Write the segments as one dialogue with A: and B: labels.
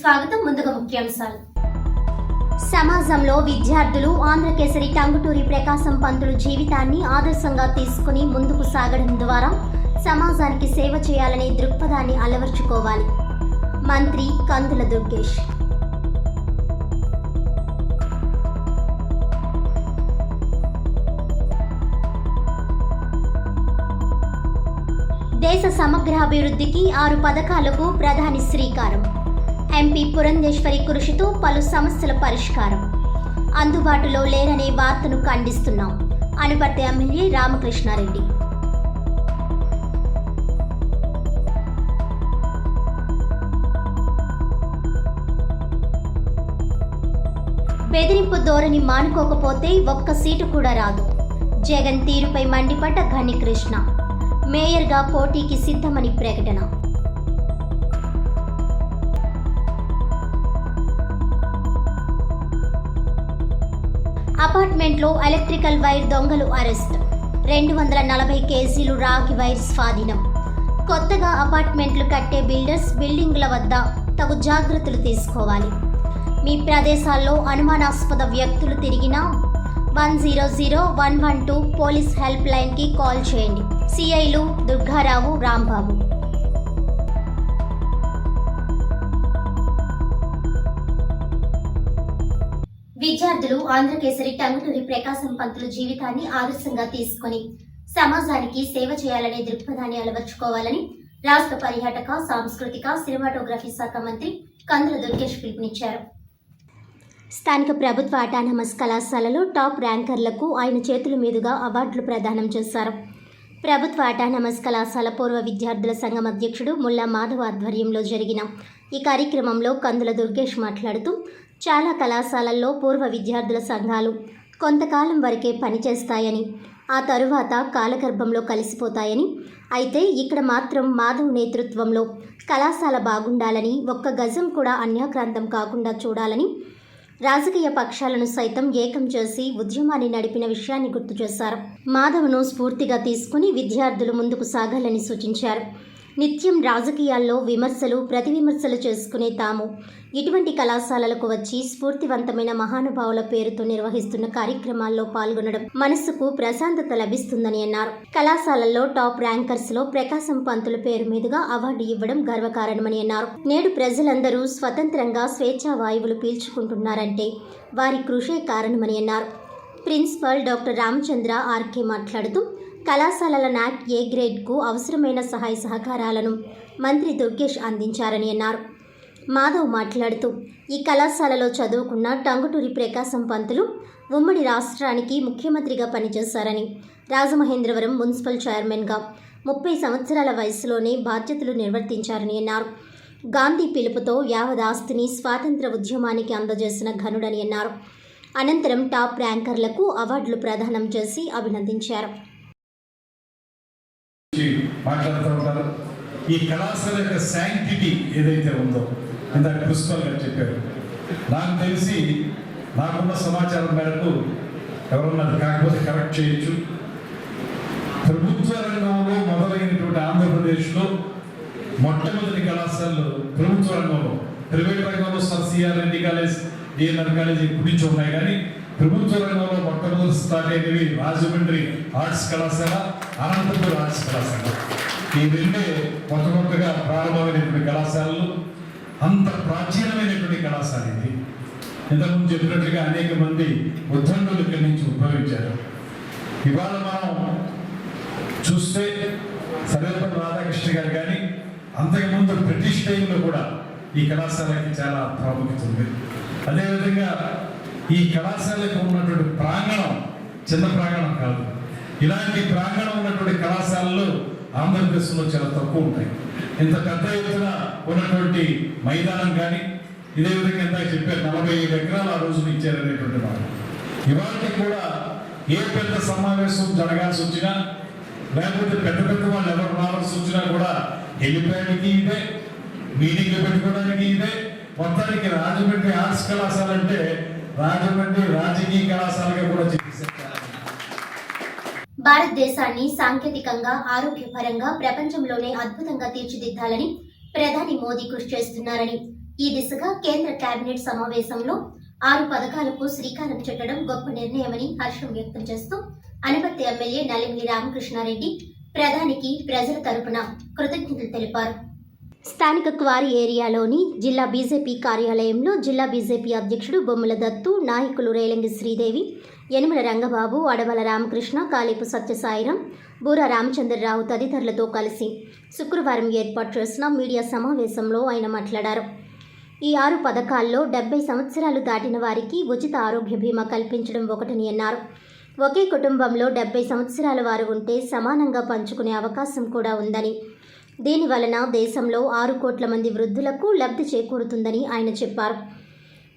A: స్వాగతం. ముందుగా ముఖ్యాంశాలు. సమాజంలో విద్యార్థులు ఆంధ్రకేసరి టంగుటూరి ప్రకాశం పంతులు జీవితాన్ని ఆదర్శంగా తీసుకుని ముందుకు సాగడం ద్వారా సమాజానికి సేవ చేయాలనే దృక్పథాన్ని అలవర్చుకోవాలి. మంత్రి కందుల దుర్గేష్. దేశ సమగ్ర అభివృద్ధికి 6 పథకాలకు ప్రధాని శ్రీకారం. ఎంపీ పురంధేశ్వరి కృషితో పలు సమస్యల పరిష్కారం. అందుబాటులో లేరనే వార్తను ఖండిస్తున్నాం. అనుపర్తి ఎమ్మెల్యే రామకృష్ణారెడ్డి. బెదిరింపు ధోరణి మానుకోకపోతే ఒక్క సీటు కూడా రాదు. జగన్ తీరుపై మండిపడ్డ ఘనికృష్ణ. మేయర్గా పోటీకి సిద్ధమని ప్రకటన. అపార్ట్మెంట్లో ఎలక్ట్రికల్ వైర్ దొంగలు అరెస్ట్. 240 కేజీలు రాగి వైర్ స్వాధీనం. కొత్తగా అపార్ట్మెంట్లు కట్టే బిల్డింగుల వద్ద తగు జాగ్రత్తలు తీసుకోవాలి. మీ ప్రదేశాల్లో అనుమానాస్పద వ్యక్తులు తిరిగినా 100-112 పోలీస్ హెల్ప్ లైన్కి కాల్ చేయండి. సిఐలు దుర్గారావు, రాంబాబు. విద్యార్థులు ఆంధ్రకేసరి టంగుటూరి ప్రకాశం పంతులు జీవితాన్ని ఆదర్శంగా తీసుకుని సమాజానికి సేవ చేయాలనే దృక్పథాన్ని అలవర్చుకోవాలని రాష్ట్ర పర్యాటక, సాంస్కృతిక, సినిమాటోగ్రఫీ శాఖ మంత్రి కందుల దుర్గేష్ పిలుపునిచ్చారు. స్థానిక ప్రభుత్వ అటానమస్ కళాశాలలో టాప్ ర్యాంకర్లకు ఆయన చేతుల మీదుగా అవార్డులు ప్రదానం చేశారు. ప్రభుత్వ అటానమస్ కళాశాల పూర్వ విద్యార్థుల సంఘం అధ్యక్షుడు ముల్లా మాధవ్ ఆధ్వర్యంలో జరిగిన ఈ కార్యక్రమంలో కందుల దుర్గేష్ మాట్లాడుతూ, చాలా కళాశాలల్లో పూర్వ విద్యార్థుల సంఘాలు కొంతకాలం వరకే పనిచేస్తాయని, ఆ తరువాత కాలగర్భంలో కలిసిపోతాయని, అయితే ఇక్కడ మాత్రం మాధవ్ నేతృత్వంలో కళాశాల బాగుండాలని, ఒక్క గజం కూడా అన్యాక్రాంతం కాకుండా చూడాలని రాజకీయ పక్షాలను సైతం ఏకం చేసి ఉద్యమాన్ని నడిపిన విషయాన్ని గుర్తు చేశారు. మాధవ్ను స్ఫూర్తిగా తీసుకుని విద్యార్థులు ముందుకు సాగాలని సూచించారు. నిత్యం రాజకీయాల్లో విమర్శలు, ప్రతి విమర్శలు చేసుకునే తాము ఇటువంటి కళాశాలలకు వచ్చి స్ఫూర్తివంతమైన మహానుభావుల పేరుతో నిర్వహిస్తున్న కార్యక్రమాల్లో పాల్గొనడం మనస్సుకు ప్రశాంతత లభిస్తుందని అన్నారు. కళాశాలల్లో టాప్ ర్యాంకర్స్లో ప్రకాశం పంతుల పేరు మీదుగా అవార్డు ఇవ్వడం గర్వకారణమని అన్నారు. నేడు ప్రజలందరూ స్వతంత్రంగా స్వేచ్ఛా వాయువులు పీల్చుకుంటున్నారంటే వారి కృషే కారణమని అన్నారు. ప్రిన్సిపల్ డాక్టర్ రామచంద్ర ఆర్కే మాట్లాడుతూ, కళాశాలల నాక్ ఏ గ్రేడ్కు అవసరమైన సహాయ సహకారాలను మంత్రి దుర్గేష్ అందించారని అన్నారు. మాధవ్ మాట్లాడుతూ, ఈ కళాశాలలో చదువుకున్న టంగుటూరి ప్రకాశం పంతులు ఉమ్మడి రాష్ట్రానికి ముఖ్యమంత్రిగా పనిచేశారని, రాజమహేంద్రవరం మున్సిపల్ చైర్మన్గా 30 సంవత్సరాల వయసులోనే బాధ్యతలు నిర్వర్తించారని అన్నారు. గాంధీ పిలుపుతో యావదాస్తిని స్వాతంత్ర ఉద్యమానికి అందజేసిన ఘనుడని అన్నారు. అనంతరం టాప్ ర్యాంకర్లకు అవార్డులు ప్రదానం చేసి అభినందించారు.
B: మాట్లాడుతూ ఉంటారు. ఈ కళాశాల యొక్క శాంక్టిటీ ఏదైతే ఉందో ఇందాక ప్రిన్సిపల్ గారు చెప్పారు. నాకు తెలిసి నాకున్న సమాచారం మేరకు ఎవరన్నా కాకపోతే కరెక్ట్ చేయొచ్చు. ప్రభుత్వ రంగంలో మొదలైనటువంటి ఆంధ్రప్రదేశ్లో మొట్టమొదటి కళాశాలలు ప్రభుత్వ రంగంలో, ప్రైవేట్ రంగంలో CR Reddy college, DNR college ఇప్పటి నుంచి ఉన్నాయి. కానీ ప్రభుత్వ రంగంలో మొట్టమొదటి స్టార్ట్ అయినవి రాజమండ్రి ఆర్ట్స్ కళాశాల, అనంతపురం ఆర్ట్స్ కళాశాల. ఈ రెండే కొత్తగా ప్రారంభమైనటువంటి కళాశాలలు. అంత ప్రాచీనమైనటువంటి కళాశాల ఇది. ఇంతకుముందు చెప్పినట్లుగా అనేక మంది ఉద్దండులు ఇక్కడి నుంచి ఉద్భవించారు. ఇవాళ మనం చూస్తే సర్వేపల్లి రాధాకృష్ణ గారు కానీ అంతకుముందు బ్రిటిష్ టైంలో కూడా ఈ కళాశాలకి చాలా ప్రాముఖ్యత ఉంది. అదేవిధంగా ఈ కళాశాలకు ఉన్నటువంటి ప్రాంగణం చిన్న ప్రాంగణం కాదు. ఇలాంటి ప్రాంగణం ఉన్నటువంటి కళాశాలలు ఆంధ్రప్రదేశ్లో చాలా తక్కువ ఉంటాయి. ఇంత పెద్ద ఎత్తున ఉన్నటువంటి మైదానం కానీ, ఇదే విధంగా ఎంత చెప్పారు 45 ఎకరాలు ఆ రోజున ఇచ్చారనేటువంటి మాట. ఇవాళకి కూడా ఏ పెద్ద సమావేశం జరగాల్సి వచ్చినా, లేకపోతే పెద్ద వాళ్ళు ఎవరు రావాల్సి వచ్చినా కూడా వెళ్ళిపోయానికి ఇదే, మీటింగ్లు పెట్టుకోవడానికి ఇదే. మొత్తానికి రాజమండ్రి ఆర్ట్స్ కళాశాల అంటే రాజమండ్రి రాజకీయ కళాశాలగా కూడా చేశారు.
A: భారతదేశాన్ని సాంకేతికంగా, ఆరోగ్యపరంగా ప్రపంచంలోనే అద్భుతంగా తీర్చిదిద్దాలని ప్రధాని మోదీ కృషి చేస్తున్నారని ఈ దిశగా కేంద్ర కేబినెట్ సమావేశంలో 6 పథకాలకు శ్రీకారం చుట్టడం గొప్ప నిర్ణయమని హర్షం వ్యక్తం చేస్తూ అనపర్తి ఎమ్మెల్యే నలిమిలి రామకృష్ణారెడ్డి ప్రధానికి ప్రజల తరపున కృతజ్ఞతలు తెలిపారు. స్థానిక క్వారీ ఏరియాలోని జిల్లా బీజేపీ కార్యాలయంలో జిల్లా బీజేపీ అధ్యక్షుడు బొమ్మల దత్తు, నాయకులు రేలంగి శ్రీదేవి, యనమల రంగబాబు, అడవల రామకృష్ణ, కాలేపు సత్యసాయిరం, బూరా రామచంద్రరావు తదితరులతో కలిసి శుక్రవారం ఏర్పాటు చేసిన మీడియా సమావేశంలో ఆయన మాట్లాడారు. ఈ 6 పథకాల్లో 70 సంవత్సరాలు దాటిన వారికి ఉచిత ఆరోగ్య బీమా కల్పించడం ఒకటని అన్నారు. ఒకే కుటుంబంలో 70 సంవత్సరాల వారు ఉంటే సమానంగా పంచుకునే అవకాశం కూడా ఉందని, దీని వలన దేశంలో 6 కోట్ల మంది వృద్ధులకు లబ్ధి చేకూరుతుందని ఆయన చెప్పారు.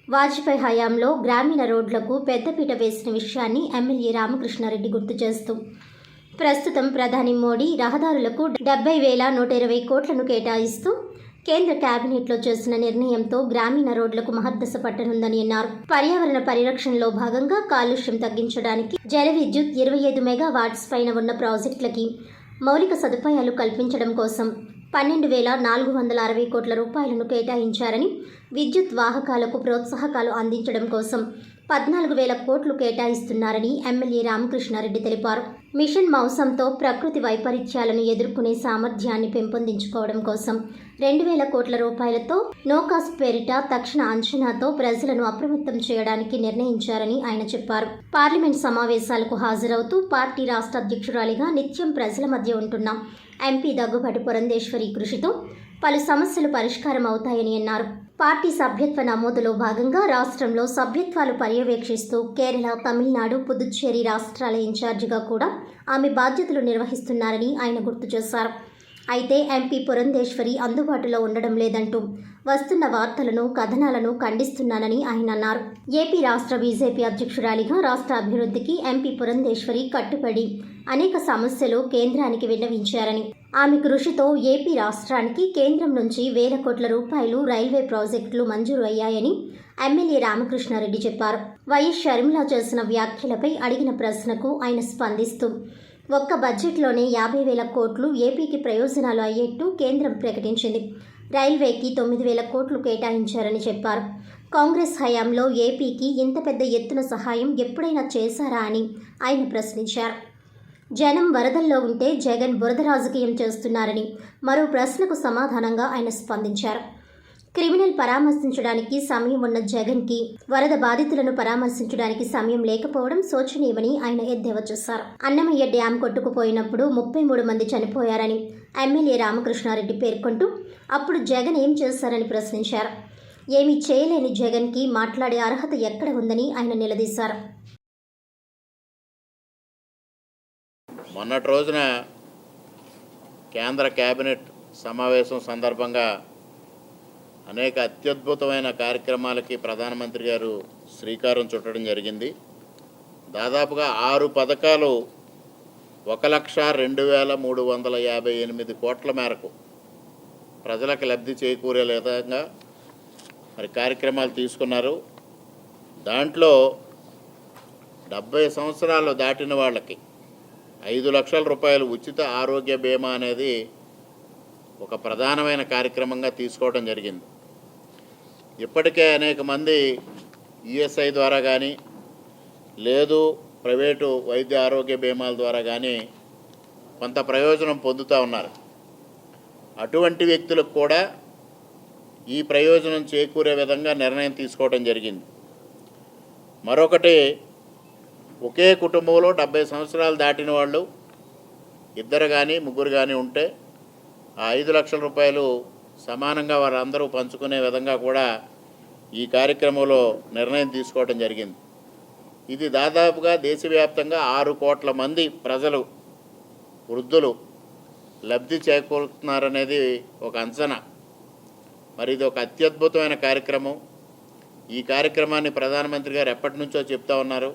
A: వాజ్పేయి హయాంలో గ్రామీణ రోడ్లకు పెద్దపీట వేసిన విషయాన్ని ఎమ్మెల్యే రామకృష్ణారెడ్డి గుర్తు చేస్తూ, ప్రస్తుతం ప్రధాని మోడీ రహదారులకు 70,120 కోట్లను కేటాయిస్తూ కేంద్ర కేబినెట్లో చేసిన నిర్ణయంతో గ్రామీణ రోడ్లకు మహద్దశ పట్టనుందని అన్నారు. పర్యావరణ పరిరక్షణలో భాగంగా కాలుష్యం తగ్గించడానికి జల విద్యుత్ 25 మెగావాట్స్ పైన ఉన్న ప్రాజెక్టులకి మౌలిక సదుపాయాలు కల్పించడం కోసం 12,460 కోట్ల రూపాయలను కేటాయించారని, విద్యుత్ వాహకాలకు ప్రోత్సాహకాలు అందించడం కోసం 14,000 కోట్లు కేటాయిస్తున్నారని ఎమ్మెల్యే రామకృష్ణారెడ్డి తెలిపారు. మిషన్ మౌసంతో ప్రకృతి వైపరీత్యాలను ఎదుర్కొనే సామర్థ్యాన్ని పెంపొందించుకోవడం కోసం 2,000 కోట్ల రూపాయలతో నోకాస్ పేరిట తక్షణ అంచనాతో ప్రజలను అప్రమత్తం చేయడానికి నిర్ణయించారని ఆయన చెప్పారు. పార్లమెంట్ సమావేశాలకు హాజరవుతూ పార్టీ రాష్ట్ర అధ్యక్షురాలిగా నిత్యం ప్రజల మధ్య ఉంటున్న ఎంపీ దగ్గుబాటి పురంధేశ్వరి కృషితో పలు సమస్యలు పరిష్కారం అవుతాయని అన్నారు. పార్టీ సభ్యత్వ నమోదులో భాగంగా రాష్ట్రంలో సభ్యత్వాలు పర్యవేక్షిస్తూ కేరళ, తమిళనాడు, పుదుచ్చేరి రాష్ట్రాల ఇన్ఛార్జిగా కూడా ఆమె బాధ్యతలు నిర్వహిస్తున్నారని ఆయన గుర్తు చేశారు. అయితే ఎంపీ పురంధేశ్వరి అందుబాటులో ఉండడం లేదంటూ వస్తున్న వార్తలను, కథనాలను ఖండిస్తున్నానని ఆయన అన్నారు. ఏపీ రాష్ట్ర బీజేపీ అధ్యక్షురాలిగా రాష్ట్ర అభివృద్ధికి ఎంపీ పురంధేశ్వరి కట్టుబడి అనేక సమస్యలు కేంద్రానికి విన్నవించారని, ఆమె కృషితో ఏపీ రాష్ట్రానికి కేంద్రం నుంచి 1,000 కోట్ల రూపాయలు రైల్వే ప్రాజెక్టులు మంజూరు అయ్యాయని ఎమ్మెల్యే రామకృష్ణారెడ్డి చెప్పారు. వైఎస్ షర్మిల చేసిన వ్యాఖ్యలపై అడిగిన ప్రశ్నకు ఆయన స్పందిస్తూ, ఒక్క బడ్జెట్లోనే 50,000 కోట్లు ఏపీకి ప్రయోజనాలు అయ్యేట్టు కేంద్రం ప్రకటించింది. రైల్వేకి 9,000 కోట్లు కేటాయించారని చెప్పారు. కాంగ్రెస్ హయాంలో ఏపీకి ఇంత పెద్ద ఎత్తున సహాయం ఎప్పుడైనా చేశారా అని ఆయన ప్రశ్నించారు. జనం వరదల్లో ఉంటే జగన్ బురద రాజకీయం చేస్తున్నారని మరో ప్రశ్నకు సమాధానంగా ఆయన స్పందించారు. క్రిమినల్ పరామర్శించడానికి సమయం ఉన్న జగన్కి వరద బాధితులను పరామర్శించడానికి సమయం లేకపోవడం శోచనీయమని ఆయన ఎద్దేవా చేశారు. అన్నమయ్య డ్యాం కొట్టుకుపోయినప్పుడు 33 మంది చనిపోయారని ఎమ్మెల్యే రామకృష్ణారెడ్డి పేర్కొంటూ, అప్పుడు జగన్ ఏం చేశారని ప్రశ్నించారు. ఏమీ చేయలేని జగన్కి మాట్లాడే అర్హత ఎక్కడ ఉందని ఆయన నిలదీశారు.
C: మొన్నటి రోజున కేంద్ర కేబినెట్ సమావేశం సందర్భంగా అనేక అత్యద్భుతమైన కార్యక్రమాలకి ప్రధానమంత్రి గారు శ్రీకారం చుట్టడం జరిగింది. దాదాపుగా 6 పథకాలు 1,02,358 కోట్ల మేరకు ప్రజలకు లబ్ధి చేకూరే విధంగా మరి కార్యక్రమాలు తీసుకున్నారు. దాంట్లో 70 సంవత్సరాలు దాటిన వాళ్ళకి 5 లక్షల రూపాయలు ఉచిత ఆరోగ్య బీమా అనేది ఒక ప్రధానమైన కార్యక్రమంగా తీసుకోవడం జరిగింది. ఇప్పటికే అనేక మంది ఈఎస్ఐ ద్వారా కానీ లేదు ప్రైవేటు వైద్య ఆరోగ్య బీమాల ద్వారా కానీ కొంత ప్రయోజనం పొందుతూ ఉన్నారు. అటువంటి వ్యక్తులకు కూడా ఈ ప్రయోజనం చేకూరే విధంగా నిర్ణయం తీసుకోవడం జరిగింది. మరొకటి, ఒకే కుటుంబంలో 70 సంవత్సరాలు దాటిన వాళ్ళు 2 కానీ 3 కానీ ఉంటే ఆ 5 లక్షల రూపాయలు సమానంగా వారందరూ పంచుకునే విధంగా కూడా ఈ కార్యక్రమంలో నిర్ణయం తీసుకోవడం జరిగింది. ఇది దాదాపుగా దేశవ్యాప్తంగా 6 కోట్ల మంది ప్రజలు, వృద్ధులు లబ్ధి చేకూరుతున్నారనేది ఒక అంచనా. మరి ఇది ఒక అత్యద్భుతమైన కార్యక్రమం. ఈ కార్యక్రమాన్ని ప్రధానమంత్రి గారు ఎప్పటి నుంచో చెప్తా ఉన్నారు.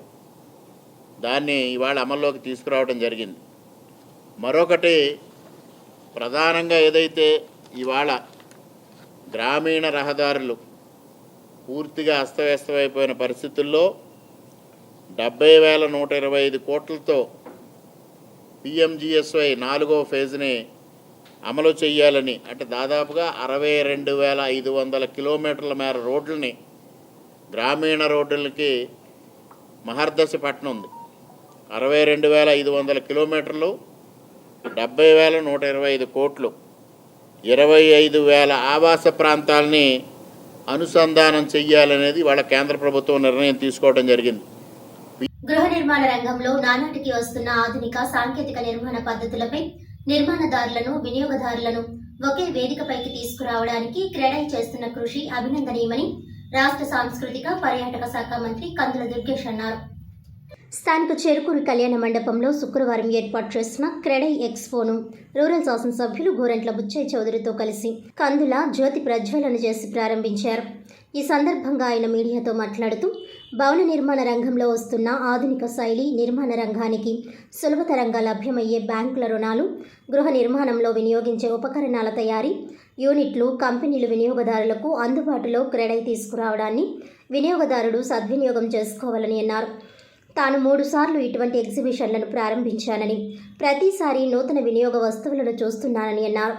C: దాన్ని ఇవాళ అమల్లోకి తీసుకురావడం జరిగింది. మరొకటి, ప్రధానంగా ఏదైతే ఇవాళ గ్రామీణ రహదారులు పూర్తిగా అస్తవ్యస్తమైపోయిన పరిస్థితుల్లో 70,125 కోట్లతో పిఎంజిఎస్వై 4వ ఫేజ్ని అమలు చేయాలని, అంటే దాదాపుగా 62,500 కిలోమీటర్ల మేర రోడ్లని, గ్రామీణ రోడ్లకి మహర్దశ పట్టణం ఉంది. 62,500 కిలోమీటర్లు, 70,125 కోట్లు, 25,000 ఆవాస ప్రాంతాలని అనుసంధానం చెయ్యాలనేది వాళ్ళ కేంద్ర ప్రభుత్వం నిర్ణయం తీసుకోవడం జరిగింది.
A: గృహ నిర్మాణ రంగంలో నానాటికి వస్తున్న ఆధునిక సాంకేతిక నిర్మాణ పద్ధతులపై నిర్మాణదారులను, వినియోగదారులను ఒకే వేదికపైకి తీసుకురావడానికి క్రెడై చేస్తున్న కృషి అభినందనీయమని రాష్ట్ర సాంస్కృతిక పర్యాటక శాఖ మంత్రి కందుల దుర్గేష్ అన్నారు. స్థానిక చెరుకూరు కళ్యాణ మండపంలో శుక్రవారం ఏర్పాటు చేసిన క్రెడై ఎక్స్పోను రూరల్ శాసనసభ్యులు గోరంట్ల బుచ్చయ్య చౌదరితో కలిసి కందుల జ్యోతి ప్రజ్వలన చేసి ప్రారంభించారు. ఈ సందర్భంగా ఆయన మీడియాతో మాట్లాడుతూ భవన నిర్మాణ రంగంలో వస్తున్న ఆధునిక శైలి నిర్మాణ రంగానికి సులభతరంగా లభ్యమయ్యే బ్యాంకుల రుణాలు, గృహ నిర్మాణంలో వినియోగించే ఉపకరణాల తయారీ యూనిట్లు, కంపెనీలు వినియోగదారులకు అందుబాటులో క్రెడై తీసుకురావడాన్ని వినియోగదారుడు సద్వినియోగం చేసుకోవాలని అన్నారు. తాను 3 సార్లు ఇటువంటి ఎగ్జిబిషన్లను ప్రారంభించానని, ప్రతిసారి నూతన వినియోగ వస్తువులను చూస్తున్నానని అన్నారు.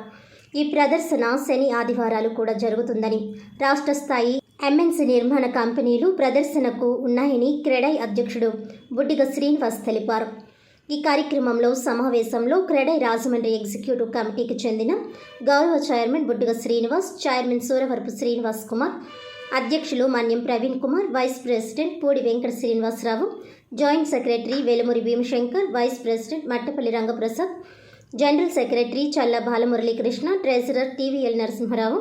A: ఈ ప్రదర్శన శని, ఆదివారాలు కూడా జరుగుతుందని, రాష్ట్ర స్థాయి ఎంఎన్సీ నిర్మాణ కంపెనీలు ప్రదర్శనకు ఉన్నాయని క్రెడై అధ్యక్షుడు బుడ్డిగ శ్రీనివాస్ తెలిపారు. ఈ కార్యక్రమంలో సమావేశంలో క్రెడై రాజమండ్రి ఎగ్జిక్యూటివ్ కమిటీకి చెందిన గౌరవ చైర్మన్ బుడ్డిగ శ్రీనివాస్, చైర్మన్ సూరవరపు శ్రీనివాస్ కుమార్, అధ్యక్షులు Manyam Praveen Kumar, vice president Pudi Venkata Srinivasa Rao, joint secretary Velumuri Bhimashankar, vice president Mattapalli Rangaprasad, general secretary Challa Balamuralikrishna, treasurer TVL Narasimha Rao,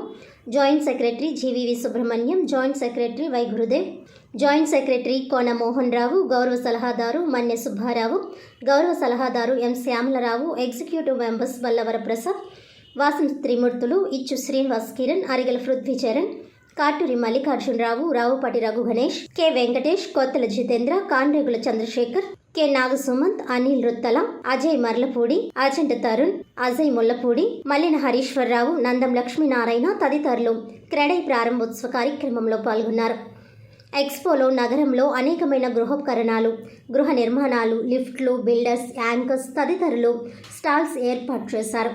A: joint secretary GVV Subrahmanyam, joint secretary Y Gurudev, joint secretary Kona Mohan Rao, గౌరవ సలహాదారు మన్య సుబ్బారావు, గౌరవ సలహాదారు M Shyamala Rao, executive members Vallavara Prasad, Vasam Trimurthulu, Ichchu Srinivas Kiran, Arigala Prithvi Charan, Katuri Mallikarjuna Rao, Ravupati Raghu Ganesh, K Venkatesh, కొత్తల Jitendra, Kanregula Chandrasekhar, K Nagasumanth, Anil Ruttala, Ajay Marlapudi, అజంట Tarun, Ajay Mullapudi, Mallina Harishwara Rao, Nandam Lakshminarayana తదితరులు క్రెడై ప్రారంభోత్సవ కార్యక్రమంలో పాల్గొన్నారు. ఎక్స్పోలో నగరంలో అనేకమైన గృహోపకరణాలు, గృహ నిర్మాణాలు, లిఫ్ట్లు, బిల్డర్స్, యాంకర్స్ తదితరులు స్టాల్స్ ఏర్పాటు చేశారు.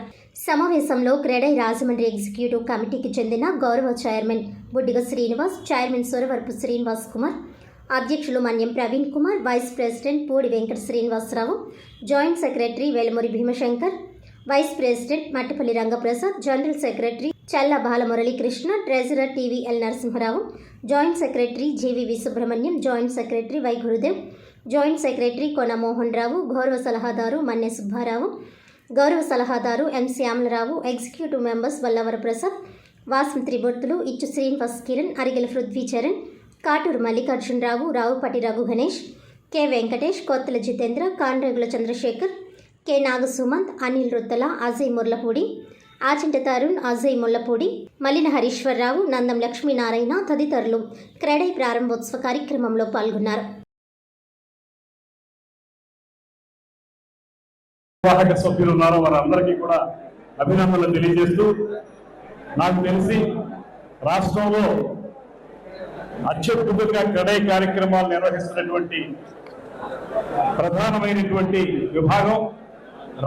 A: సమావేశంలో క్రెడై రాజమండ్రి ఎగ్జిక్యూటివ్ కమిటీకి చెందిన గౌరవ చైర్మన్ బుడ్డిగ శ్రీనివాస్, చైర్మన్ సూరవరపు శ్రీనివాస్ కుమార్, అధ్యక్షులు Manyam Praveen Kumar, vice president Pudi Venkata Srinivasa Rao, joint secretary Velumuri Bhimashankar, vice president Mattapalli Rangaprasad, general secretary Challa Balamuralikrishna, treasurer TVL Narasimha Rao, joint secretary GVV Subrahmanyam, joint secretary Y Gurudev, joint secretary Kona Mohan Rao, గౌరవ సలహాదారు మన్య సుబ్బారావు, గౌరవ సలహాదారు M Shyamala Rao, executive members Vallavara Prasad, Vasam Trimurthulu, Ichchu Srinivas Kiran, Arigala Prithvi Charan, Katuru Mallikarjuna Rao, Ravupati Raghu Ganesh, K Venkatesh, కొత్తల Jitendra, Kanregula Chandrasekhar, K Nagasumanth, Anil Ruttala, Ajay ముర్లపూడి, Achanta Tarun, Ajay Mullapudi, Mallina Harishwara Rao, Nandam Lakshminarayana తదితరులు క్రెడై ప్రారంభోత్సవ కార్యక్రమంలో పాల్గొన్నారు.
D: నిర్వాహక సభ్యులు ఉన్నారో వారందరికీ కూడా అభినందనలు తెలియజేస్తూ, నాకు తెలిసి రాష్ట్రంలో అత్యద్భుతంగా క్రెడై కార్యక్రమాలు నిర్వహిస్తున్నటువంటి ప్రధానమైనటువంటి విభాగం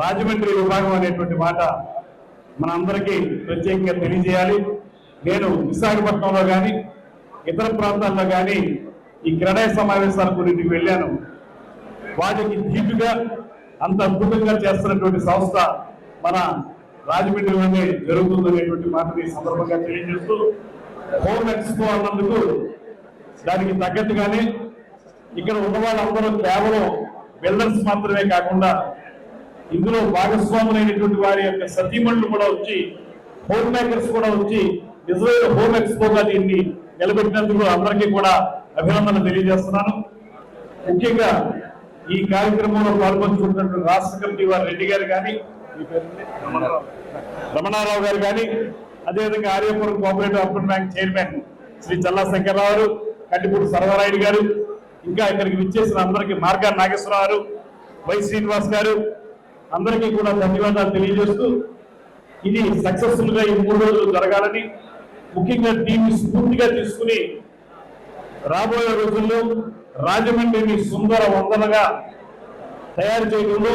D: రాజమండ్రి విభాగం అనేటువంటి మాట మనందరికీ ప్రత్యేకంగా తెలియజేయాలి. నేను విశాఖపట్నంలో కానీ ఇతర ప్రాంతాల్లో కానీ ఈ క్రెడై సమావేశాలకు కొన్నింటికి వెళ్ళాను. వాటికి ధీటుగా అంత అద్భుతంగా చేస్తున్నటువంటి సంస్థ మన రాజమండ్రిలోనే జరుగుతుందనేటువంటి మాటని సందర్భంగా తెలియజేస్తూ, హోమ్ ఎక్స్పో అన్నందుకు దానికి తగ్గట్టుగానే ఇక్కడ ఉన్న వాళ్ళందరూ కేవలం బిల్డర్స్ మాత్రమే కాకుండా ఇందులో భాగస్వాములైనటువంటి వారి యొక్క సతీమణులు కూడా వచ్చి, హోమ్ మేకర్స్ కూడా వచ్చి నిజమైన హోమ్ ఎక్స్పోగా దీన్ని నిలబెట్టినందుకు అందరికీ కూడా అభినందనలు తెలియజేస్తున్నాను. ముఖ్యంగా ఈ కార్యక్రమంలో పాల్పంచుకుంటున్నటువంటి రాష్ట్ర కమిటీ వారు రెడ్డి గారు కానీ, రమణారావు గారు కానీ, అదేవిధంగా Aryapuram cooperative urban bank chairman Shri Challa Shankar Rao, Kantipudi Sarvarayudu గారు, ఇంకా ఇక్కడికి విచ్చేసిన అందరికీ మార్గా నాగేశ్వరరావు గారు, వై శ్రీనివాస్ గారు, అందరికీ కూడా ధన్యవాదాలు తెలియజేస్తూ, ఇది సక్సెస్ఫుల్ గా ఈ 3 రోజులు జరగాలని, ముఖ్యంగా దీన్ని స్ఫూర్తిగా తీసుకుని రాబోయే రోజుల్లో రాజమండ్రిని సుందర వందనగా తయారు చేయడంలో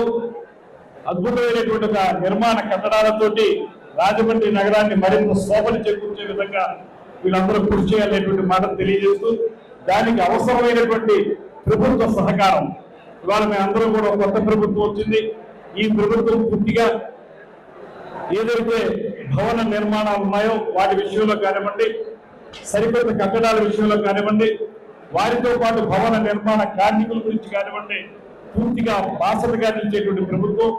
D: అద్భుతమైనటువంటి నిర్మాణ కట్టడాలతోటి రాజమండ్రి నగరాన్ని మరింత శోభను చేకూర్చే విధంగా వీళ్ళందరూ కృషి చేయాలనేటువంటి మాటను తెలియజేస్తూ దానికి అవసరమైనటువంటి ప్రభుత్వ సహకారం ఇవాళ మేమందరం కూడా కొత్త ప్రభుత్వం వచ్చింది. ఈ ప్రభుత్వం పూర్తిగా ఏదైతే భవన నిర్మాణాలు ఉన్నాయో వాటి విషయంలో కానివ్వండి, సరికొత్త కట్టడాల విషయంలో కానివ్వండి, వారితో పాటు భవన నిర్మాణ కార్మికుల గురించి కానివ్వండి, పూర్తిగా బాసటగా నిలిచేటువంటి ప్రభుత్వం.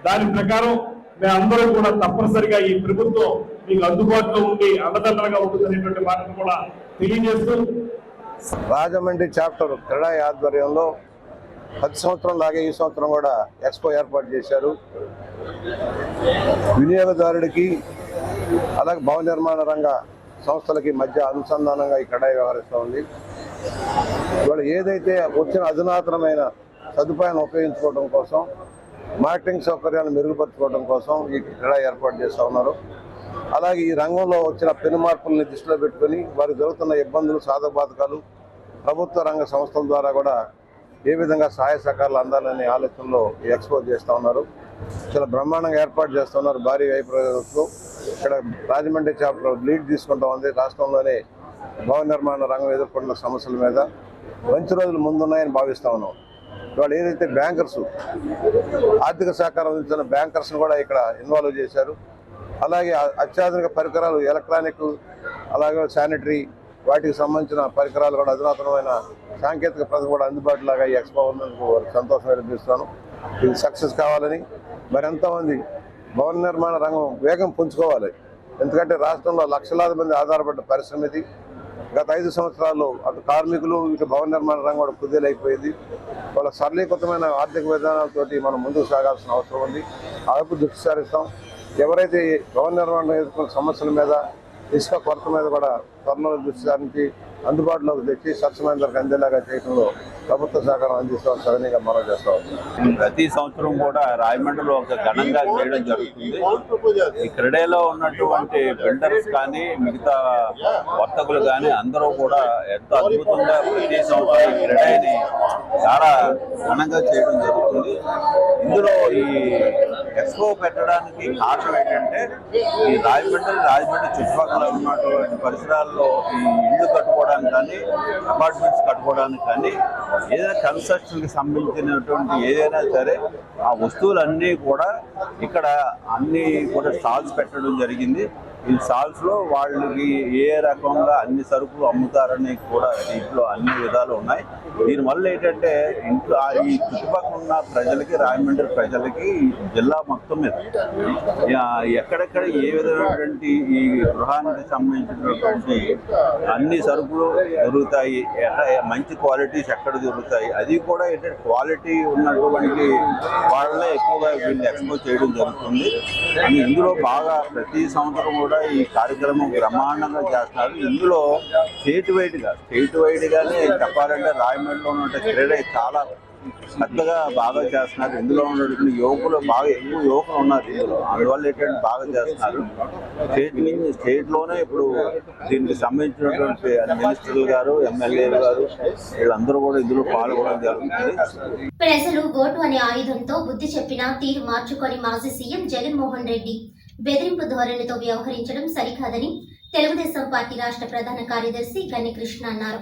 D: దాని ప్రకారం మేమందరం కూడా తప్పనిసరిగా ఈ ప్రభుత్వం మీకు అందుబాటులో ఉండి అండదండలుగా ఉంటుందనేటువంటి మాటను కూడా తెలియజేస్తూ
E: రాజమండ్రి చాప్టర్ క్రీడా ఆధ్వర్యంలో ప్రతి సంవత్సరం లాగే ఈ సంవత్సరం కూడా ఎక్స్పో ఏర్పాటు చేశారు. వినియోగదారుడికి అలాగే భవన నిర్మాణ రంగ సంస్థలకి మధ్య అనుసంధానంగా ఈ క్రీడా వ్యవహరిస్తూ ఉంది. ఇవాళ ఏదైతే వచ్చిన అధునాతనమైన సదుపాయాన్ని ఉపయోగించుకోవడం కోసం, మార్కెటింగ్ సౌకర్యాలను మెరుగుపరచుకోవడం కోసం ఈ క్రీడా ఏర్పాటు చేస్తూ ఉన్నారు. అలాగే ఈ రంగంలో వచ్చిన పెను మార్పుల్ని దృష్టిలో పెట్టుకుని వారికి జరుగుతున్న ఇబ్బందులు, సాధకబాధకాలు ప్రభుత్వ రంగ సంస్థల ద్వారా కూడా ఏ విధంగా సహాయ సహకారాలు అందాలనే ఆలోచనలో ఈ ఎక్స్పో చేస్తూ ఉన్నారు. చాలా బ్రహ్మాండంగా ఏర్పాటు చేస్తూ ఉన్నారు. భారీ వ్యయ ప్రయోజనంతో ఇక్కడ రాజమండ్రి చాప్టర్ లీడ్ తీసుకుంటూ ఉంది. రాష్ట్రంలోనే భవన నిర్మాణ రంగం ఎదుర్కొంటున్న సమస్యల మీద మంచి రోజులు ముందున్నాయని భావిస్తూ ఉన్నాం. ఇవాళ ఏదైతే బ్యాంకర్స్ ఆర్థిక సహకారం అందించిన బ్యాంకర్స్ని కూడా ఇక్కడ ఇన్వాల్వ్ చేశారు. అలాగే అత్యాధునిక పరికరాలు, ఎలక్ట్రానిక్, అలాగే శానిటరీ, వాటికి సంబంధించిన పరికరాలు కూడా అధునాతనమైన సాంకేతిక ప్రతి కూడా అందుబాటులాగా ఈ ఎక్స్పో ఉన్నందుకు సంతోషం వ్యక్తపరుస్తాను. ఇది సక్సెస్ కావాలని, మరి ఎంతోమంది భవన నిర్మాణ రంగం వేగం పుంజుకోవాలి. ఎందుకంటే రాష్ట్రంలో లక్షలాది మంది ఆధారపడ్డ పరిశ్రమ ఇది. గత 5 సంవత్సరాల్లో అటు కార్మికులు, ఇటు భవన నిర్మాణ రంగం కూడా కుదేలైపోయింది. వాళ్ళ సరళీకృతమైన ఆర్థిక విధానాలతోటి మనం ముందుకు సాగాల్సిన అవసరం ఉంది. ఆ వైపు దృష్టి సారిస్తాం. ఎవరైతే భవన నిర్మాణం ఎదుర్కొన్న సమస్యల మీద, ఇసుక కొరత మీద కూడా త్వరలో దృష్టి సారించి అందుబాటులోకి తెచ్చి స్వచ్ఛమైన ధరకు అందేలాగా చేయడంలో ప్రభుత్వ సహకారం అందిస్తాం సరైనగా మనం చేస్తాం.
F: ప్రతి సంవత్సరం కూడా రాజమండ్రిలో ఒక ఘనంగా చేయడం జరుగుతుంది. ఈ క్రీడలో ఉన్నటువంటి బిల్డర్స్ కానీ, మిగతా వర్తకులు కానీ అందరూ కూడా ఎంతో అద్భుతంగా ప్రతి సంవత్సరం ఈ క్రీడని చాలా ఘనంగా చేయడం జరుగుతుంది. ఇందులో ఈ ఎక్స్పో పెట్టడానికి కారణం ఏంటంటే, ఈ రాజమండ్రి చుట్టుపక్కల ఉన్నటువంటి పరిసరాల్లో ఈ ఇళ్ళు కట్టుకోవడానికి కానీ, అపార్ట్మెంట్స్ కట్టుకోవడానికి కానీ, ఏదైనా కన్స్ట్రక్షన్కి సంబంధించినటువంటి ఏదైనా సరే ఆ వస్తువులన్నీ కూడా ఇక్కడ అన్నీ కూడా స్టాల్స్ పెట్టడం జరిగింది. ఈ స్టాల్స్లో వాళ్ళకి ఏ రకంగా అన్ని సరుకులు అమ్ముతారని కూడా దీంట్లో అన్ని విధాలు ఉన్నాయి. దీనివల్ల ఏంటంటే ఇంట్లో ఈ చుట్టుపక్కల ఉన్న ప్రజలకి, రాజమండ్రి ప్రజలకి, జిల్లా మొత్తం మీద ఎక్కడెక్కడ ఏ విధమైనటువంటి ఈ గృహానికి సంబంధించినటువంటి అన్ని సరుకులు దొరుకుతాయి, మంచి క్వాలిటీస్ ఎక్కడ దొరుకుతాయి, అది కూడా ఏంటంటే క్వాలిటీ ఉన్నటువంటి వాళ్ళనే ఎక్కువగా వీళ్ళు ఎక్స్పోజ్ చేయడం జరుగుతుంది. ఇందులో బాగా ప్రతి సంవత్సరం కూడా ఈ కార్యక్రమం బ్రహ్మాండంగా చేస్తున్నారు. ఇందులో స్టేట్ వైడ్గానే చెప్పాలంటే రాజమండ్రిలో ఉన్న క్రీడ చాలా పెద్దగా బాగా చేస్తున్నారు. ఇందులో ఉన్నటువంటి యువకులు బాగా ఎక్కువ యువకులు ఉన్నారు ఇందులో, అందువల్ల ఏంటంటే బాగా చేస్తున్నారు. స్టేట్లోనే ఇప్పుడు దీనికి సంబంధించినటువంటి మినిస్టర్లు గారు, ఎమ్మెల్యేలు గారు, వీళ్ళందరూ కూడా ఇందులో పాల్గొనడం జరుగుతుంది.
A: ప్రజలు ఓటు అనే ఆయుధంతో బుద్ధి చెప్పినా తీరు మార్చుకొని మాజీ సీఎం జగన్మోహన్ రెడ్డి బెదిరింపు ధోరణితో వ్యవహరించడం సరికాదని తెలుగుదేశం పార్టీ రాష్ట్ర ప్రధాన కార్యదర్శి గన్ని కృష్ణ అన్నారు.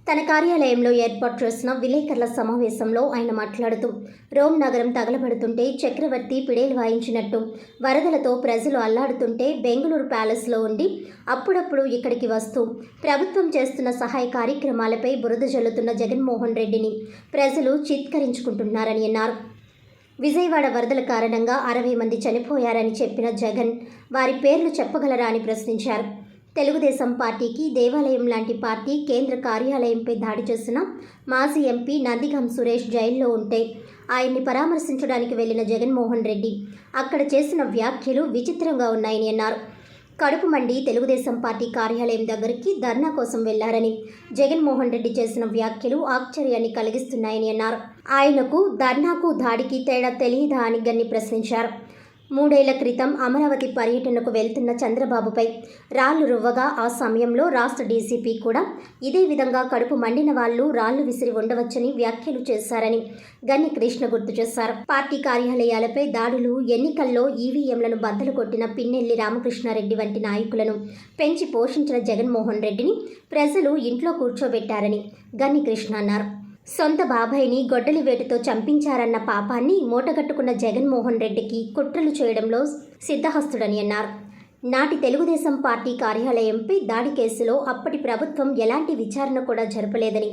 A: తన కార్యాలయంలో ఏర్పాటు చేసిన విలేకరుల సమావేశంలో ఆయన మాట్లాడుతూ, రోమ్ నగరం తగలబడుతుంటే చక్రవర్తి పిడేలు వాయించినట్టు వరదలతో ప్రజలు అల్లాడుతుంటే బెంగళూరు ప్యాలెస్లో ఉండి అప్పుడప్పుడు ఇక్కడికి వస్తూ ప్రభుత్వం చేస్తున్న సహాయ కార్యక్రమాలపై బురద జల్లుతున్న జగన్మోహన్ రెడ్డిని ప్రజలు చిత్కరించుకుంటున్నారని అన్నారు. విజయవాడ వరదల కారణంగా 60 మంది చనిపోయారని చెప్పిన జగన్ వారి పేర్లు చెప్పగలరా అని ప్రశ్నించారు. తెలుగుదేశం పార్టీకి దేవాలయం లాంటి పార్టీ కేంద్ర కార్యాలయంపై దాడి చేసిన మాజీ ఎంపీ నందిగం సురేష్ జైల్లో ఉంటే ఆయన్ని పరామర్శించడానికి వెళ్లిన జగన్మోహన్ రెడ్డి అక్కడ చేసిన వ్యాఖ్యలు విచిత్రంగా ఉన్నాయని అన్నారు. కడుపు మండి తెలుగుదేశం పార్టీ కార్యాలయం దగ్గరికి ధర్నా కోసం వెళ్లారని జగన్మోహన్ రెడ్డి చేసిన వ్యాఖ్యలు ఆశ్చర్యాన్ని కలిగిస్తున్నాయని అన్నారు. ఆయనకు ధర్నాకు దాడికి తేడా తెలియదా అని గన్ని ప్రశ్నించారు. 3 ఏళ్ల క్రితం అమరావతి పర్యటనకు వెళ్తున్న చంద్రబాబుపై రాళ్లు రువ్వగా ఆ సమయంలో రాష్ట్ర డీసీపీ కూడా ఇదే విధంగా కడుపు మండిన వాళ్లు రాళ్లు విసిరి ఉండవచ్చని వ్యాఖ్యలు చేశారని గన్ని కృష్ణ గుర్తు చేశారు. పార్టీ కార్యాలయాలపై దాడులు, ఎన్నికల్లో ఈవీఎంలను బద్దలు కొట్టిన పిన్నెల్లి రామకృష్ణారెడ్డి వంటి నాయకులను పెంచి పోషించిన జగన్మోహన్ రెడ్డిని ప్రజలు ఇంట్లో కూర్చోబెట్టారని గన్ని కృష్ణ అన్నారు. సొంత బాబాయిని గొడ్డలి వేటుతో చంపించారన్న పాపాన్ని మూటగట్టుకున్న జగన్మోహన్ రెడ్డికి కుట్రలు చేయడంలో సిద్ధహస్తుడని అన్నారు. నాటి తెలుగుదేశం పార్టీ కార్యాలయంపై దాడి కేసులో అప్పటి ప్రభుత్వం ఎలాంటి విచారణ కూడా జరపలేదని,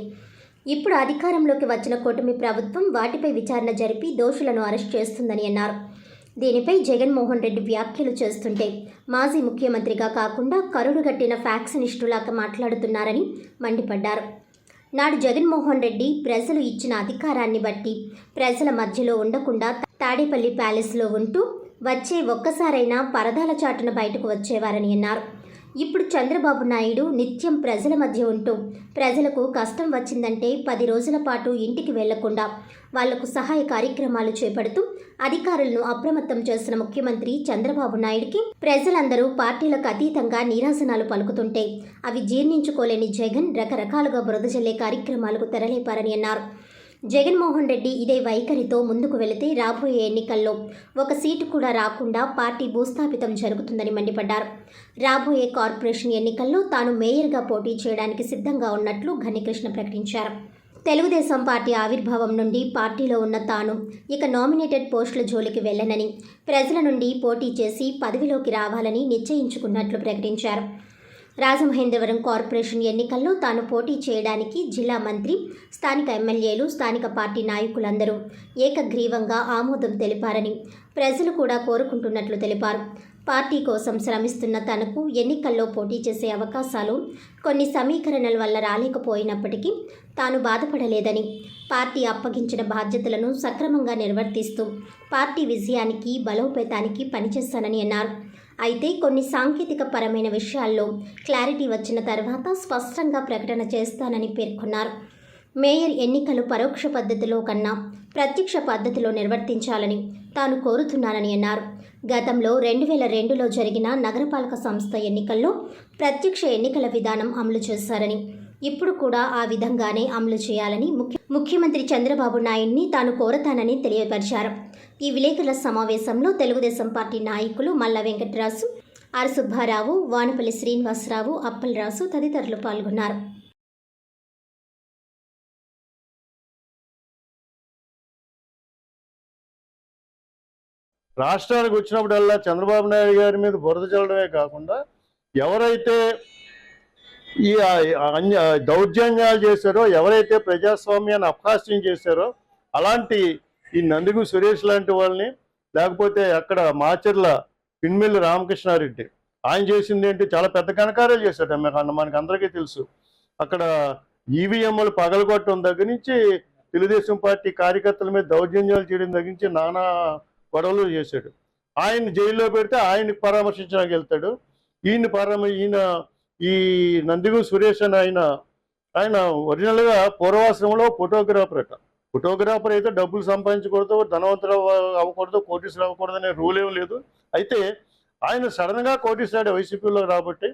A: ఇప్పుడు అధికారంలోకి వచ్చిన కూటమి ప్రభుత్వం వాటిపై విచారణ జరిపి దోషులను అరెస్ట్ చేస్తుందని అన్నారు. దీనిపై జగన్మోహన్ రెడ్డి వ్యాఖ్యలు చేస్తుంటే మాజీ ముఖ్యమంత్రిగా కాకుండా కరుడుగట్టిన ఫ్యాక్షనిస్టులాగా మాట్లాడుతున్నారని మండిపడ్డారు. నాడు జగన్మోహన్ రెడ్డి ప్రజలు ఇచ్చిన అధికారాన్ని బట్టి ప్రజల మధ్యలో ఉండకుండా తాడేపల్లి ప్యాలెస్లో ఉంటూ వచ్చే ఒక్కసారైనా పరదాల చాటున బయటకు వచ్చేవారని అన్నారు. ఇప్పుడు చంద్రబాబు నాయుడు నిత్యం ప్రజల మధ్య ఉంటూ ప్రజలకు కష్టం వచ్చిందంటే 10 రోజుల పాటు ఇంటికి వెళ్లకుండా వాళ్లకు సహాయ కార్యక్రమాలు చేపడుతూ అధికారులను అప్రమత్తం చేసిన ముఖ్యమంత్రి చంద్రబాబు నాయుడికి ప్రజలందరూ పార్టీలకు అతీతంగా నీరాజనాలు పలుకుతుంటే అవి జీర్ణించుకోలేని జగన్ రకరకాలుగా బురద జల్లే కార్యక్రమాలకు తెరలేపారని అన్నారు. జగన్మోహన్ రెడ్డి ఇదే వైఖరితో ముందుకు వెళితే రాబోయే ఎన్నికల్లో 1 సీటు కూడా రాకుండా పార్టీ భూస్థాపితం జరుగుతుందని మండిపడ్డారు. రాబోయే కార్పొరేషన్ ఎన్నికల్లో తాను మేయర్గా పోటీ చేయడానికి సిద్ధంగా ఉన్నట్లు ఘనికృష్ణ ప్రకటించారు. తెలుగుదేశం పార్టీ ఆవిర్భావం నుండి పార్టీలో ఉన్న తాను ఇక నామినేటెడ్ పోస్టుల జోలికి వెళ్లనని, ప్రజల నుండి పోటీ చేసి పదవిలోకి రావాలని నిశ్చయించుకున్నట్లు ప్రకటించారు. రాజమహేంద్రవరం కార్పొరేషన్ ఎన్నికల్లో తాను పోటీ చేయడానికి జిల్లా మంత్రి, స్థానిక ఎమ్మెల్యేలు, స్థానిక పార్టీ నాయకులందరూ ఏకగ్రీవంగా ఆమోదం తెలిపారని, ప్రజలు కూడా కోరుకుంటున్నట్లు తెలిపారు. పార్టీ కోసం శ్రమిస్తున్న తనకు ఎన్నికల్లో పోటీ చేసే అవకాశాలు కొన్ని సమీకరణల వల్ల రాలేకపోయినప్పటికీ తాను బాధపడలేదని, పార్టీ అప్పగించిన బాధ్యతలను సక్రమంగా నిర్వర్తిస్తూ పార్టీ విజయానికి, బలోపేతానికి పనిచేస్తానని అన్నారు. అయితే కొన్ని సాంకేతిక పరమైన విషయాల్లో క్లారిటీ వచ్చిన తర్వాత స్పష్టంగా ప్రకటన చేస్తానని పేర్కొన్నారు. మేయర్ ఎన్నికలు పరోక్ష పద్ధతిలో కన్నా ప్రత్యక్ష పద్ధతిలో నిర్వర్తించాలని తాను కోరుతున్నానని అన్నారు. గతంలో 2002లో జరిగిన నగరపాలక సంస్థ ఎన్నికల్లో ప్రత్యక్ష ఎన్నికల విధానం అమలు చేశారని, ఇప్పుడు కూడా ఆ విధంగానే అమలు చేయాలని ముఖ్యమంత్రి చంద్రబాబు నాయుడిని తాను కోరతానని తెలియపరిచారు. ఈ విలేకరుల సమావేశంలో తెలుగుదేశం పార్టీ నాయకులు మల్ల వెంకటరాజు, ఆర్ సుబ్బారావు, వానపల్లి శ్రీనివాసరావు, అప్పలరాజు తదితరులు పాల్గొన్నారు.
G: రాష్ట్రానికి వచ్చినప్పుడల్లా చంద్రబాబు నాయుడు గారి మీద బురద చల్లడమే కాకుండా ఎవరైతే ఈ దౌర్జన్యాలు చేశారో, ఎవరైతే ప్రజాస్వామ్యాన్ని అపహాస్యం చేశారో అలాంటి ఈ నందిగు సురేష్ లాంటి వాళ్ళని, లేకపోతే అక్కడ మాచర్ల పిన్మిల్లి రామకృష్ణారెడ్డి ఆయన చేసింది ఏంటి, చాలా పెద్ద కనకారాలు చేశాడు. మనకు అందరికీ తెలుసు. అక్కడ ఈవీఎంలు పగలగొట్టడం దగ్గర నుంచి తెలుగుదేశం పార్టీ కార్యకర్తల మీద దౌర్జన్యాలు చేయడం దగ్గర నుంచి నానా గొడవలు చేశాడు. ఆయన జైల్లో పెడితే ఆయన్ని పరామర్శించడానికి వెళ్తాడు. ఈయన ఈ నందిగు సురేష్ అని ఆయన ఒరిజినల్గా పూర్వాశ్రమంలో ఫోటోగ్రాఫర్ అయితే డబ్బులు సంపాదించకూడదు, ధనవంతులు అవ్వకూడదు, కోటీశ్వరులు అవ్వకూడదు అనే రూల్ ఏం లేదు. అయితే ఆయన సడన్గా కోటీశ్వరుడు వైసీపీలో కాబట్టి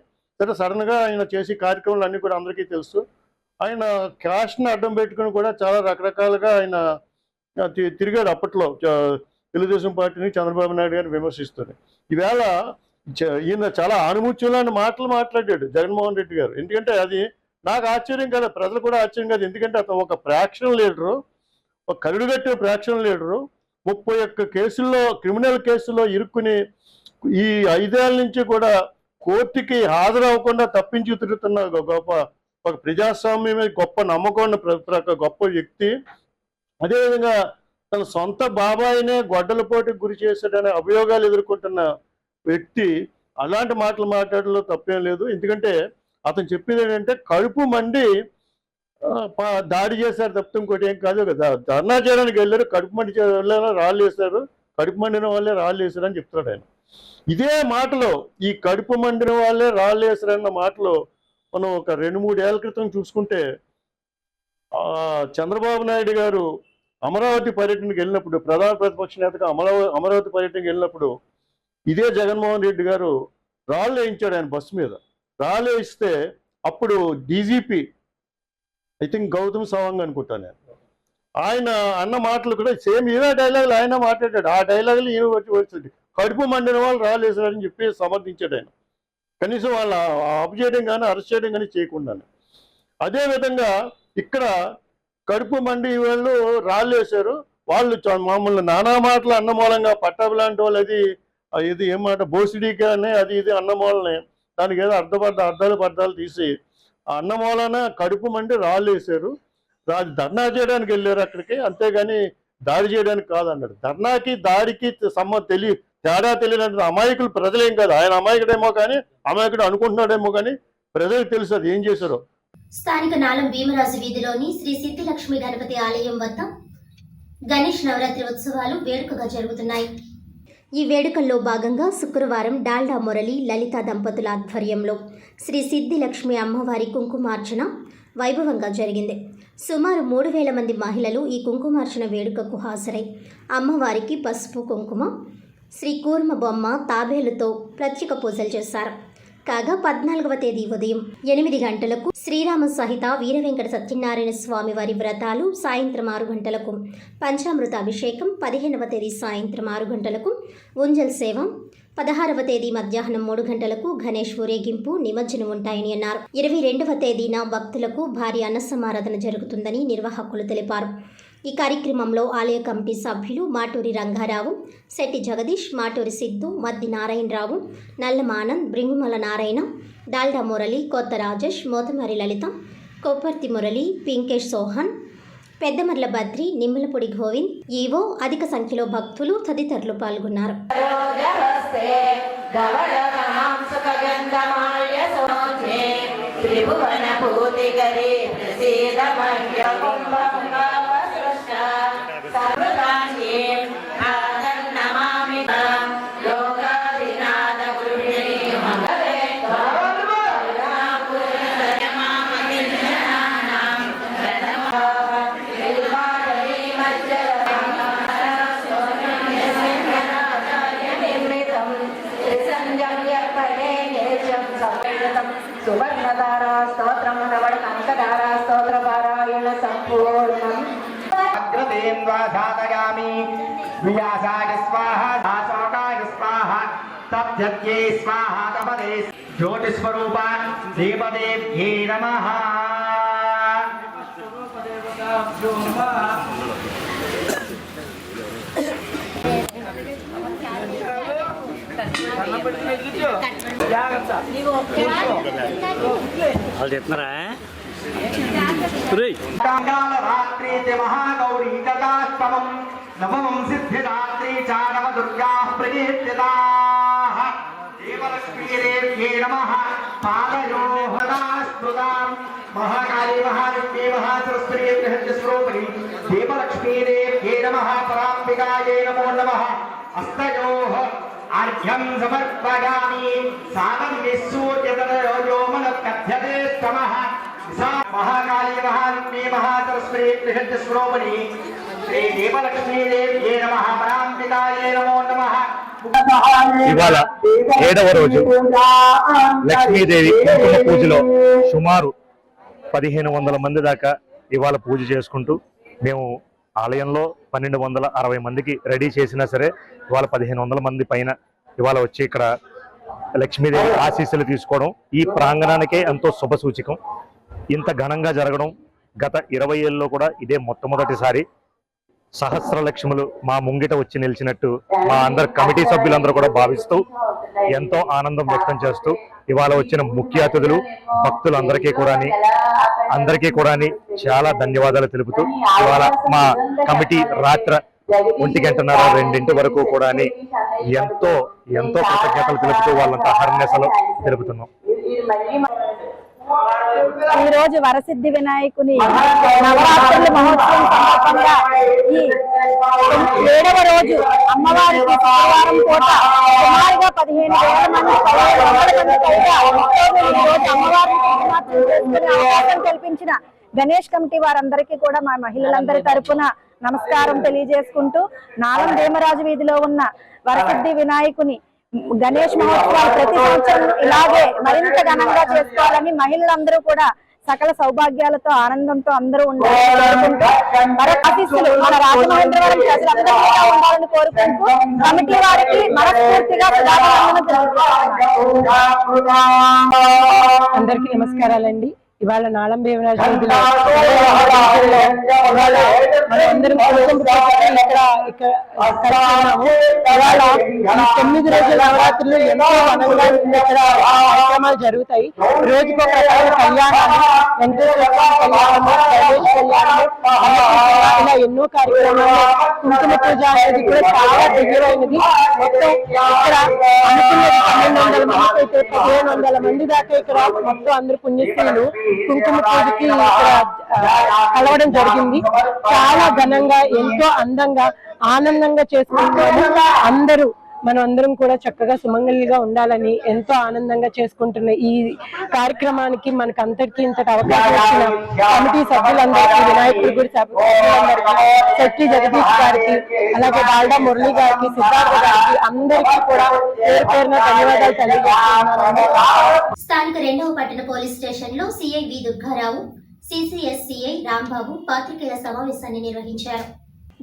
G: సడన్గా ఆయన చేసే కార్యక్రమాలు అన్నీ కూడా అందరికీ తెలుసు. ఆయన క్యాష్ని అడ్డం పెట్టుకుని కూడా చాలా రకరకాలుగా ఆయన తిరిగాడు. అప్పట్లో తెలుగుదేశం పార్టీని, చంద్రబాబు నాయుడు గారిని విమర్శిస్తుంది. ఈవేళ ఈయన చాలా ఆణిముత్యంలాంటి మాటలు మాట్లాడాడు జగన్మోహన్ రెడ్డి గారు. ఎందుకంటే అది నాకు ఆశ్చర్యం కాదు, ప్రజలు కూడా ఆశ్చర్యం కాదు. ఎందుకంటే అతను ఒక ఫ్రాక్షన్ లీడరు, ఒక కరుడుగట్టిన ఫ్రాక్షన్ లీడరు, 31 కేసుల్లో, క్రిమినల్ కేసుల్లో ఇరుక్కుని ఈ 5 ఏళ్ల నుంచి కూడా కోర్టుకి హాజరవ్వకుండా తప్పించి తిరుగుతున్న ఒక ప్రజాస్వామ్యం మీద గొప్ప నమ్మకం ఉన్న గొప్ప వ్యక్తి. అదేవిధంగా తన సొంత బాబాయినే గొడ్డల పోటీకి గురి చేశాడనే అభియోగాలు ఎదుర్కొంటున్న వ్యక్తి అలాంటి మాటలు మాట్లాడడంలో తప్పేం లేదు. ఎందుకంటే అతను చెప్పేది ఏంటంటే కడుపు మండి దాడి చేశారు తప్పితే ఇంకోటి ఏం కాదు కదా. ధర్నా చేయడానికి వెళ్ళారు, కడుపు మండి వెళ్ళారు, రాళ్ళు వేశారు, కడుపు మండిన వాళ్ళే రాళ్ళు వేశారు అని చెప్తున్నాడు ఆయన. ఇదే మాటలో ఈ కడుపు మండిన వాళ్ళే రాళ్ళు వేశారన్న మాటలో మనం ఒక 2-3 ఏళ్ల క్రితం చూసుకుంటే చంద్రబాబు నాయుడు గారు అమరావతి పర్యటనకు వెళ్ళినప్పుడు, ప్రధాన ప్రతిపక్ష నేతగా అమరావతి పర్యటనకు వెళ్ళినప్పుడు ఇదే జగన్మోహన్ రెడ్డి గారు రాళ్ళు వేయించాడు ఆయన బస్సు మీద. రాళ్ళు వేయిస్తే అప్పుడు DGP I think Gautam Sawang అనుకుంటాను నేను, ఆయన అన్న మాటలు కూడా సేమ్ ఇదే డైలాగులు ఆయన మాట్లాడాడు. ఆ డైలాగులు ఈయన వచ్చింది. కడుపు మండిన వాళ్ళు రాళ్ళు వేసారని చెప్పి సమర్థించాడు ఆయన. కనీసం వాళ్ళు ఆఫ్ చేయడం కానీ అరెస్ట్ చేయడం కానీ చేయకుండా. అదేవిధంగా ఇక్కడ కడుపు మండి వాళ్ళు రాళ్ళు వేశారు. వాళ్ళు మామూలు నానా మాటలు అన్న మూలంగా పట్టాభి లాంటి వాళ్ళు ఇది ఏమాట బోసిడీగానే అది ఇది అన్న మూలనే దానికి ఏదో అర్థాలు తీసి ఆ అన్న మూలన కడుపు మండి రాళ్ళు వేశారు. ధర్నా చేయడానికి వెళ్ళారు అక్కడికి, అంతేగాని దాడి చేయడానికి కాదన్నాడు. ధర్నాకి దాడికి తేడా తెలియనట్టు అమాయకులు ప్రజలేం కాదు. ఆయన అమాయకుడేమో కానీ అమాయకుడు అనుకుంటున్నాడేమో కానీ ప్రజలకు తెలుసు అది ఏం చేశారో.
A: స్థానిక నాలం భీమరాజు వీధిలోని శ్రీ సిద్ధిలక్ష్మి గణపతి ఆలయం వద్ద గణేష్ నవరాత్రి ఉత్సవాలు వేడుకగా జరుగుతున్నాయి. ఈ వేడుకల్లో భాగంగా శుక్రవారం డాల్డా మురళి లలిత దంపతుల ఆధ్వర్యంలో శ్రీ సిద్ధిలక్ష్మి అమ్మవారి కుంకుమార్చన వైభవంగా జరిగింది. సుమారు 3000 మంది మహిళలు ఈ కుంకుమార్చన వేడుకకు హాజరై అమ్మవారికి పసుపు కుంకుమ, శ్రీ కూర్మ బొమ్మ, తాబేలుతో ప్రత్యేక పూజలు చేశారు. కాగా 14వ తేదీ ఉదయం 8 గంటలకు శ్రీరామ సహిత వీరవెంకట సత్యనారాయణ స్వామి వారి వ్రతాలు, సాయంత్రం 6 గంటలకు పంచామృత అభిషేకం, 15వ తేదీ సాయంత్రం 6 గంటలకు ఉంజల్ సేవ, 16వ తేదీ మధ్యాహ్నం 3 గంటలకు గణేష్ ఊరేగింపు, నిమజ్జనం ఉంటాయని అన్నారు. 22వ తేదీన భక్తులకు భారీ అన్నసమారాధన జరుగుతుందని నిర్వాహకులు తెలిపారు. ఈ కార్యక్రమంలో ఆలయ కమిటీ సభ్యులు మాటూరి రంగారావు, శెట్టి జగదీష్, మాటూరి సిద్ధు, మద్ది నారాయణరావు, నల్లం ఆనంద్, బ్రింగుమల నారాయణ, డాల్డా మురళి, కొత్త రాజేష్, మోతమారి లలిత, కొప్పర్తి మురళి, పింకేష్ సోహన్, పెద్దమర్ల బద్రి, నిమ్మలపొడి గోవింద్, ఈవో, అధిక సంఖ్యలో భక్తులు తదితరులు పాల్గొన్నారు.
H: సువర్ణధారా స్తోత్రం నవడ కంకధారా స్తోత్ర పారాయణ సంపూర్ణం. అగ్రదేం ద్వాధాతయామి వ్యాసాయ స్వాహ దాసోకాయ స్వాహ తప్యత్యే స్వాహ తపదే జ్యోతిస్వరూప దేవదేవ్యే నమః. రాత్రి మహాగౌరీ కథాత్మం నవమం సిద్ధిదాత్రీ చానవ దుర్గా ప్రకీర్తితాః. దేవలక్ష్మీదేవ్యే నమః. పాదయోః స్మృతాం మహాకాళీ మహాలక్ష్మీ మహాసరస్వతీ బృహద్స్వరూపిణి దేవలక్ష్మీదేవ్యే నమః. పరాంబికాయే నమో నమః. అస్తయోః అర్ఘ్యం సమర్పయామి. సాగం నిస్సూర్యతయోమనకథ్యతే స్తమః. మహాకాళీ మహాలక్ష్మీ మహాసరస్వతీ బృహద్స్వరూపిణి శ్రీ దేవలక్ష్మీదేవ్యే నమః. పరాంబికాయే నమో నమః.
I: ఇవాళ 7వ రోజు లక్ష్మీదేవి కుంకుమ పూజలో సుమారు 1500 మంది దాకా ఇవాళ పూజ చేసుకుంటూ, మేము ఆలయంలో 1260 మందికి రెడీ చేసినా సరే ఇవాళ 1500 మంది పైన ఇవాళ వచ్చి ఇక్కడ లక్ష్మీదేవి ఆశీస్సులు తీసుకోవడం ఈ ప్రాంగణానికే ఎంతో శుభ సూచకం. ఇంత ఘనంగా జరగడం గత 20 ఏళ్ళలో కూడా ఇదే మొట్టమొదటిసారి. సహస్ర లక్ష్ములు మా ముంగిట వచ్చి నిలిచినట్టు మా అందరు కమిటీ సభ్యులందరూ కూడా భావిస్తూ ఎంతో ఆనందం వ్యక్తం చేస్తూ ఇవాళ వచ్చిన ముఖ్య అతిథులు భక్తులందరికీ కూడా చాలా ధన్యవాదాలు తెలుపుతూ ఇవాళ మా కమిటీ రాత్రి 1:30, 2 వరకు కూడా ఎంతో కృతజ్ఞతలు తెలుపుతూ వాళ్ళంతా హర్నిశలు తెలుపుతున్నాం.
J: ఈ రోజు వరసిద్ధి వినాయకుని నవరాత్రుల మహోత్సవం సందర్భంగా ఈ 7వ రోజు అమ్మవారికి శుక్రవారం పూట సుమారుగా 15,000 మంది 1500 మంది పైగా ఈ రోజు అమ్మవారిని అవకాశం కల్పించిన గణేష్ కమిటీ వారందరికీ కూడా మా మహిళలందరి తరపున నమస్కారం తెలియజేసుకుంటూ, నాలం భీమరాజు వీధిలో ఉన్న వరసిద్ధి వినాయకుని గణేష్ మహోత్సవాలు ప్రతి సంవత్సరం ఇలాగే మరింత ఘనంగా చేసుకోవాలని మహిళలందరూ కూడా సకల సౌభాగ్యాలతో ఆనందంతో అందరూ ఉండాలని కోరుకుంటూ మరొక ఆశీస్సులు మన రాజమహేంద్రవరం ప్రజలందరూ కూడా ఉండాలని కోరుకుంటూ కమిటీ వారికి మనస్ఫూర్తిగా అందరికీ నమస్కారాలండి. ఇవాళ నాళం భీమరాజు మనందరం ఇవాళ 9 రోజుల నవరాత్రులు ఎంతో ఘనంగా ఇక్కడ కార్యక్రమాలు జరుగుతాయి. రోజుకు ఒక కళ్యాణాలు, వెంకటేశ్వర కళ్యాణము, గణేష్ కళ్యాణము, ఇలా ఎన్నో కార్యక్రమాలు. కుంకుమ పూజ అనేది కూడా చాలా దివ్యమైనది. మొత్తం ఇక్కడ అనుకున్నది 1200 మంది అయితే 1500 మంది దాకా ఇక్కడ మొత్తం అందరూ పుణ్యస్త్రీలు కుంకుమ పూజకి ఇక్కడ కలవడం జరిగింది. చాలా ఘనంగా ఎంతో అందంగా ఆనందంగా చేసుకుంటున్నాము. అందరూ మనం అందరం కూడా చక్కగా సుమంగళిగా ఉండాలని ఎంతో ఆనందంగా చేసుకుంటున్న ఈ కార్యక్రమానికి మనకు అంతటికీ ఇంతటి అవకాశం ఇచ్చిన కమిటీ సభ్యులందరికీ, వినాయకుడి గుడి సభ్యులందరికీ, శెట్టి జగదీష్ గారికి, అలాగే బాల్డా మురళి గారికి, సిద్ధార్థ గారికి అందరికీ కూడా పేరు పేరున ధన్యవాదాలు తెలియజేస్తున్నాను.
A: స్థానిక 2వ పట్టణ పోలీస్ స్టేషన్ లో CI V Durga Rao, CCS CI Rambabu పాత్రికేయుల సమావేశాన్ని నిర్వహించారు.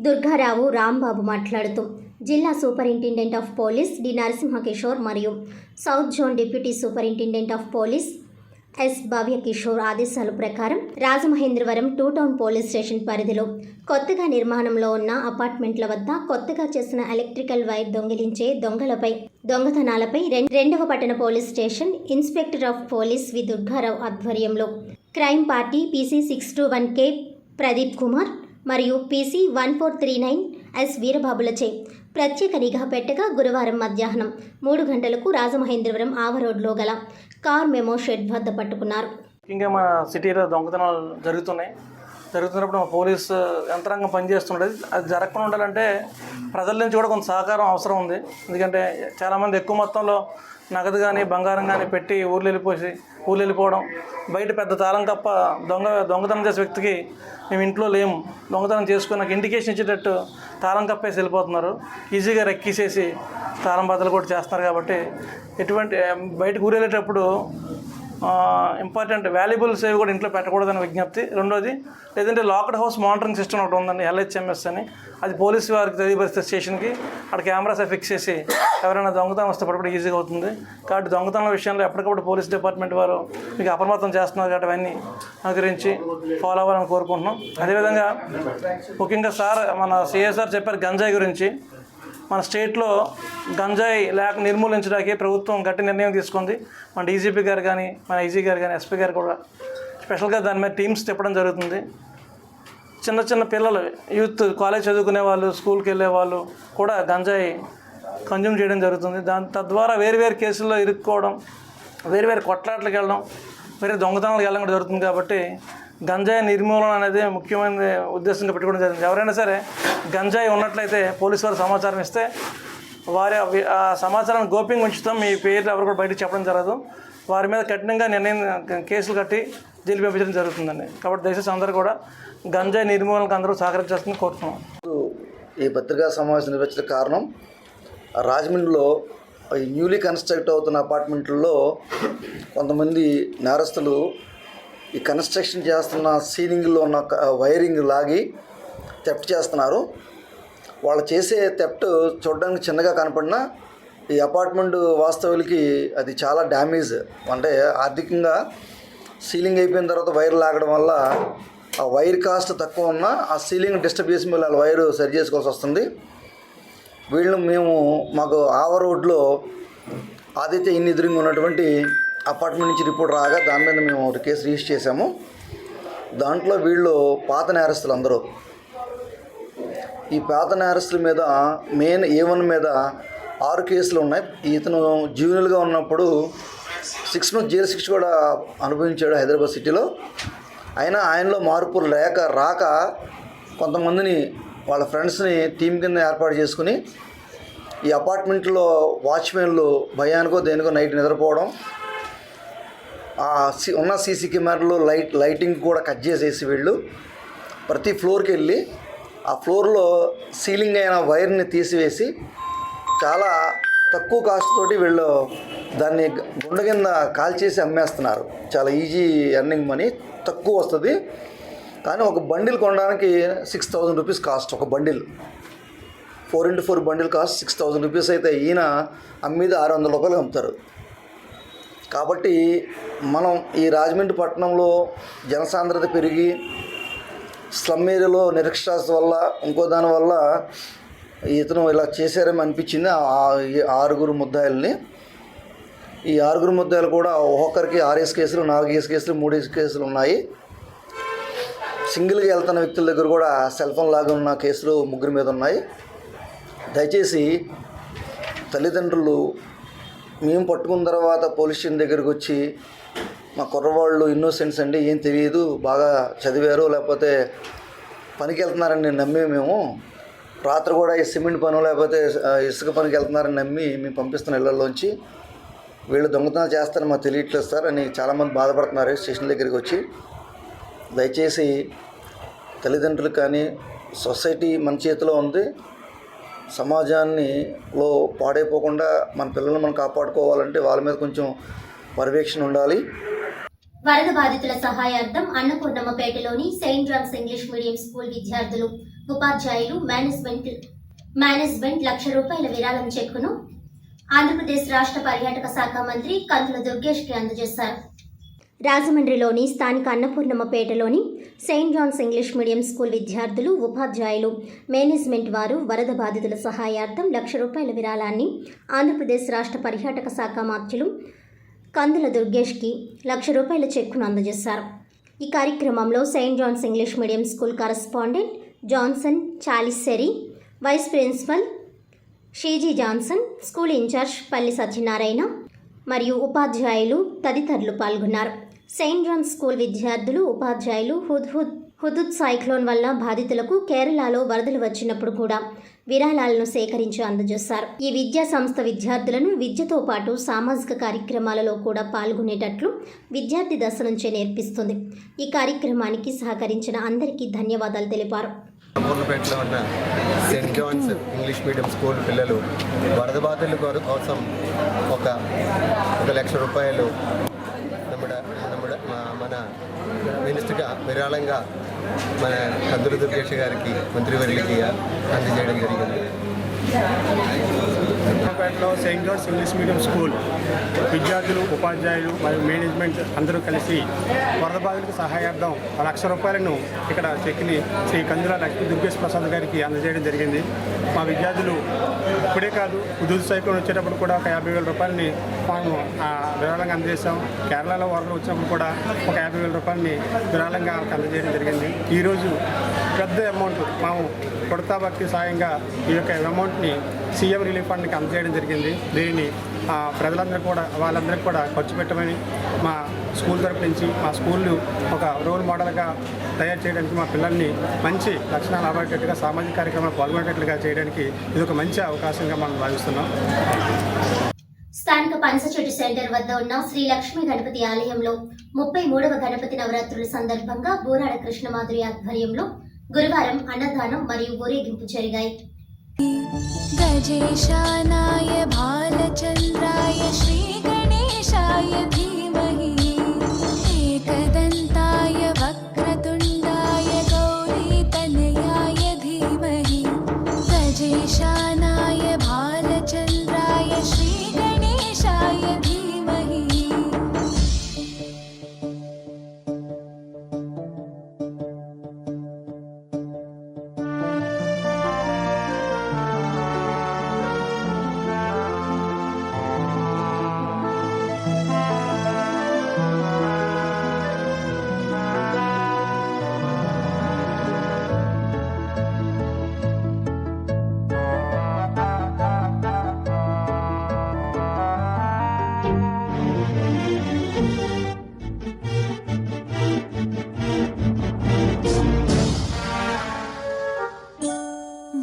A: దుర్గారావు రాంబాబు మాట్లాడుతూ జిల్లా superintendent of police D Narasimha Kishore మరియు south zone deputy superintendent of police S Bhavya Kishore ఆదేశాల ప్రకారం రాజమహేంద్రవరం 2 టౌన్ పోలీస్ స్టేషన్ పరిధిలో కొత్తగా నిర్మాణంలో ఉన్న అపార్ట్మెంట్ల వద్ద కొత్తగా చేసిన ఎలక్ట్రికల్ వైర్ దొంగిలించే దొంగతనాలపై 2వ పట్టణ police station inspector of police V Durga Rao ఆధ్వర్యంలో crime party PC 621K Pradeep Kumar మరియు PC 1439 S వీరబాబులచే ప్రత్యేక నిఘా పెట్టగా గురువారం మధ్యాహ్నం 3 గంటలకు రాజమహేంద్రవరం ఆవరోడ్లో గల కార్ మెమో షెడ్ వద్ద పట్టుకున్నారు.
K: ఇంకా మన సిటీలో దొంగతనాలు జరుగుతున్నప్పుడు మా పోలీసు యంత్రాంగం పనిచేస్తుండేది. అది జరగకుండా ఉండాలంటే ప్రజల నుంచి కూడా కొంత సహకారం అవసరం ఉంది. ఎందుకంటే చాలామంది ఎక్కువ మొత్తంలో నగదు కానీ బంగారం కానీ పెట్టి ఊర్లు వెళ్ళిపోవడం, బయట పెద్ద తాళం కప్ప దొంగతనం చేసే వ్యక్తికి మేము ఇంట్లో లేము, దొంగతనం చేసుకుని నాకు ఇండికేషన్ ఇచ్చేటట్టు తాళం కప్పేసి వెళ్ళిపోతున్నారు. ఈజీగా రెక్కిసేసి తాళం బద్దలు కూడా చేస్తున్నారు. కాబట్టి ఎటువంటి బయటకు ఊరెళ్ళేటప్పుడు ఇంపార్టెంట్ వాల్యుబుల్స్ ఏవి కూడా ఇంట్లో పెట్టకూడదని విజ్ఞప్తి. రెండోది, లేదంటే లాక్డ్ హౌస్ మానిటరింగ్ సిస్టమ్ ఒకటి ఉందండి, LHMS అని. అది పోలీసు వారికి తెలియపరిస్తే స్టేషన్కి అక్కడ కెమెరాస్ ఫిక్స్ చేసి ఎవరైనా దొంగతనం వస్తే పట్టుబడి ఈజీగా అవుతుంది. కాబట్టి దొంగతనం విషయంలో ఎప్పటికప్పుడు పోలీస్ డిపార్ట్మెంట్ వారు మీకు అప్రమత్తం చేస్తున్నారు. కాబట్టి అవన్నీ అనుకరించి ఫాలో అవ్వాలని కోరుకుంటున్నాం. అదేవిధంగా ముఖ్యంగా మన CA సార్ చెప్పారు గంజాయి గురించి. మన స్టేట్లో గంజాయి నిర్మూలించడానికి ప్రభుత్వం గట్టి నిర్ణయం తీసుకుంది. మన DGP గారు కానీ, మన IG గారు కానీ, SP గారు కూడా స్పెషల్గా దాని మీద టీమ్స్ తిప్పడం జరుగుతుంది. చిన్న పిల్లలు, యూత్, కాలేజ్ చదువుకునే వాళ్ళు, స్కూల్కి వెళ్ళే వాళ్ళు కూడా గంజాయి కన్జ్యూమ్ చేయడం జరుగుతుంది. తద్వారా వేరు కేసుల్లో ఇరుక్కోవడం, వేరు కొట్లాట్లకు వెళ్ళడం, వేరే దొంగతనాలకు వెళ్ళడం కూడా జరుగుతుంది. కాబట్టి గంజాయి నిర్మూలన అనేది ముఖ్యమైన ఉద్దేశంగా పెట్టుకోవడం జరిగింది. ఎవరైనా సరే గంజాయి ఉన్నట్లయితే పోలీసు వారు సమాచారం ఇస్తే వారి ఆ సమాచారాన్ని గోప్యంగా ఉంచుతాం. మీ పేర్లు ఎవరు కూడా బయటకు చెప్పడం జరగదు. వారి మీద కఠినంగా కేసులు కట్టి జైలు పంపించడం జరుగుతుందండి. కాబట్టి దయచేసి అందరూ కూడా గంజాయి నిర్మూలనకు అందరూ సహకరించాల్సింది కోరుతున్నాం.
L: ఈ పత్రికా సమావేశం నిర్వహించిన కారణం, రాజమండ్రిలో న్యూలీ కన్స్ట్రక్ట్ అవుతున్న అపార్ట్మెంట్లలో కొంతమంది నేరస్తులు ఈ కన్స్ట్రక్షన్ చేస్తున్న సీలింగ్లో ఉన్న వైరింగ్ లాగి థెఫ్ట్ చేస్తున్నారు. వాళ్ళు చేసే థెఫ్ట్ చూడడానికి చిన్నగా కనపడినా ఈ అపార్ట్మెంట్ వాస్తవులకి అది చాలా డ్యామేజ్. అంటే ఆర్థికంగా సీలింగ్ అయిపోయిన తర్వాత వైర్ లాగడం వల్ల ఆ వైర్ కాస్ట్ తక్కువ ఉన్నా ఆ సీలింగ్ డిస్టర్బ్ చేసి మళ్ళీ వాళ్ళ వైరు సరి చేసుకోవాల్సి వస్తుంది. మేము మాకు ఆవ రోడ్లో ఆదిత్య ఇన్ని ఎదురుగా ఉన్నటువంటి అపార్ట్మెంట్ నుంచి రిపోర్ట్ రాగా దాని మీద మేము ఒక కేసు రిజిస్టర్ చేశాము. దాంట్లో వీళ్ళు పాత నేరస్తులు అందరూ. ఈ పాత నేరస్తుల మీద మెయిన్ A1 మీద 6 కేసులు ఉన్నాయి. ఇతను జూనియర్గా ఉన్నప్పుడు 6 months జైలు శిక్ష కూడా అనుభవించాడు హైదరాబాద్ సిటీలో. అయినా ఆయనలో మార్పు రాక కొంతమందిని వాళ్ళ ఫ్రెండ్స్ని టీం కింద ఏర్పాటు చేసుకుని ఈ అపార్ట్మెంట్లో వాచ్మెన్లు భయానికో దేనికో నైట్ నిద్రపోవడం, ఉన్న సీసీ కెమెరాలో లైటింగ్ కూడా కట్ చేసేసి వీళ్ళు ప్రతి ఫ్లోర్కి వెళ్ళి ఆ ఫ్లోర్లో సీలింగ్ అయిన వైర్ని తీసివేసి చాలా తక్కువ కాస్ట్ తోటి వీళ్ళు దాన్ని గుండె కింద కాల్చేసి అమ్మేస్తున్నారు. చాలా ఈజీ ఎర్నింగ్ మనీ, తక్కువ వస్తుంది. కానీ ఒక బండిల్ కొనడానికి 6,000 రూపీస్ కాస్ట్. ఒక bundle 4x4 bundle cost 6,000 rupees అయితే ఈయన అమ్మీది 600 రూపాయలు అమ్ముతారు. కాబట్టి మనం ఈ రాజమండ్రి పట్టణంలో జనసాంద్రత పెరిగి స్లమ్ ఏరియాలో నిరక్షరాస్యత వల్ల ఇంకో దానివల్ల ఇతను ఇలా చేశారని అనిపించింది. ఈ 6 ముద్దాయిల్ని, ఈ 6 ముద్దాయిలు కూడా ఒక్కొక్కరికి 6 కేసులు, 4 కేసులు, 3 కేసులు ఉన్నాయి. సింగిల్గా వెళ్తున్న వ్యక్తుల దగ్గర కూడా సెల్ ఫోన్ లాగా ఉన్న కేసులు 3 మీద ఉన్నాయి. దయచేసి తల్లిదండ్రులు మేము పట్టుకున్న తర్వాత పోలీస్ స్టేషన్ దగ్గరికి వచ్చి మా కుర్రవాళ్ళు ఇన్నోసెంట్స్ అండి, ఏం తెలియదు, బాగా చదివారు, లేకపోతే పనికి వెళ్తున్నారని నమ్మి మేము రాత్రి కూడా ఈ సిమెంట్ పను లేకపోతే ఇసుక పనికి వెళ్తున్నారని నమ్మి మేము పంపిస్తున్న ఇళ్లలోంచి వీళ్ళు దొంగతనాలు చేస్తారని మాకు తెలియట్లేదు సార్ అని చాలామంది బాధపడుతున్నారు స్టేషన్ దగ్గరికి వచ్చి. దయచేసి తల్లిదండ్రులు కానీ సొసైటీ మన చేతిలో ఉంది. సమాజాన్నిలో పాడైపోకుండా మన పిల్లల్ని మనం కాపాడుకోవాలంటే వాళ్ళ మీద కొంచెం పర్యవేక్షణ ఉండాలి.
A: వరద బాధితుల సహాయార్థం అన్నపూర్ణమ్మపేటలోని saint John's English medium school విద్యార్థులు, ఉపాధ్యాయులు, మేనేజ్మెంట్ ₹1,00,000 విరాళం చెక్కును ఆంధ్రప్రదేశ్ రాష్ట్ర పర్యాటక శాఖ మంత్రి కందుల దుర్గేష్కి అందజేశారు. రాజమండ్రిలోని స్థానిక అన్నపూర్ణమ్మపేటలోని saint John's English medium school విద్యార్థులు, ఉపాధ్యాయులు, మేనేజ్మెంట్ వారు వరద బాధితుల సహాయార్థం ₹1,00,000 విరాళాన్ని ఆంధ్రప్రదేశ్ రాష్ట్ర పర్యాటక శాఖ మంత్రులు కందుల దుర్గేష్కి ₹1,00,000 చెక్కును అందజేశారు. ఈ కార్యక్రమంలో saint John's English medium school correspondent Johnson Chalissery, vice principal Sheeji Johnson, school in charge Palli Satyanarayana మరియు ఉపాధ్యాయులు తదితరులు పాల్గొన్నారు. సెయింట్ జాన్స్ స్కూల్ విద్యార్థులు, ఉపాధ్యాయులు హుదూద్ సైక్లోన్ వల్ల బాధితులకు కేరళలో వరదలు వచ్చినప్పుడు కూడా విరాళాలను సేకరించి అందజేశారు. ఈ విద్యా సంస్థ విద్యార్థులను విద్యతో పాటు సామాజిక కార్యక్రమాలలో కూడా పాల్గొనేటట్లు విద్యార్థి దశ నుంచే నేర్పిస్తుంది. ఈ కార్యక్రమానికి సహకరించిన అందరికీ ధన్యవాదాలు తెలిపారు.
M: అమూర్లపేటలో ఉన్న Saint John's English medium school పిల్లలు వరద బాధితుల కోసం ఒక ₹1,00,000 మన మినిస్టర్గా విరాళంగా మన కందుల దుర్గేష్ గారికి, మంత్రివర్యులకి అందజేయడం జరిగింది.
N: పేటలో Saint John's English medium school విద్యార్థులు, ఉపాధ్యాయులు మరియు మేనేజ్మెంట్ అందరూ కలిసి వరద బాధితులకు సహాయార్థం ₹1,00,000 ఇక్కడ చెక్ని శ్రీ కందుల లక్ష్మీ దుర్గేష్ ప్రసాద్ గారికి అందజేయడం జరిగింది. మా విద్యార్థులు ఇప్పుడే కాదు, హుదూద్ సైక్లోన్ వచ్చేటప్పుడు కూడా ఒక ₹50,000 మేము విరాళంగా అందజేసాం. కేరళలో వరదలు వచ్చినప్పుడు కూడా ఒక ₹50,000 విరాళంగా అందజేయడం జరిగింది. ఈరోజు పెద్ద అమౌంట్ మేము కొడతా భక్తి సాయంగా ఈ యొక్క అమౌంట్ని సీఎం రిలీఫ్ ఫండ్కి అందజేయడం జరిగింది. దీనిని వాళ్ళందరికీ కూడా ఖర్చు పెట్టమని మా స్కూల్ తరపు నుంచి మా స్కూళ్ళు ఒక రోల్ మోడల్గా తయారు చేయడానికి, మా పిల్లల్ని మంచి లక్షణాలు అవ్వేటట్టుగా, సామాజిక కార్యక్రమాలు పాల్గొనేటట్లుగా చేయడానికి ఇది ఒక మంచి అవకాశంగా మనం భావిస్తున్నాం.
A: స్థానిక పనసచెట్టు సెంటర్ వద్ద ఉన్న శ్రీ లక్ష్మీ గణపతి ఆలయంలో 33వ గణపతి నవరాత్రుల సందర్భంగా బూరాడ కృష్ణమాధురి ఆధ్వర్యంలో గురువారం అన్నదానం మరియు ఊరేగింపు జరిగాయి.
O: గజేశానాయ బాలచంద్రాయ శ్రీ గణేశాయ ధీమహి ఏకదంతాయ వక్రతుండాయ గౌరీతనయాయ ధీమహి గజేశానాయ బాలచంద్రాయ శ్రీ గణేశాయ ధీమహి.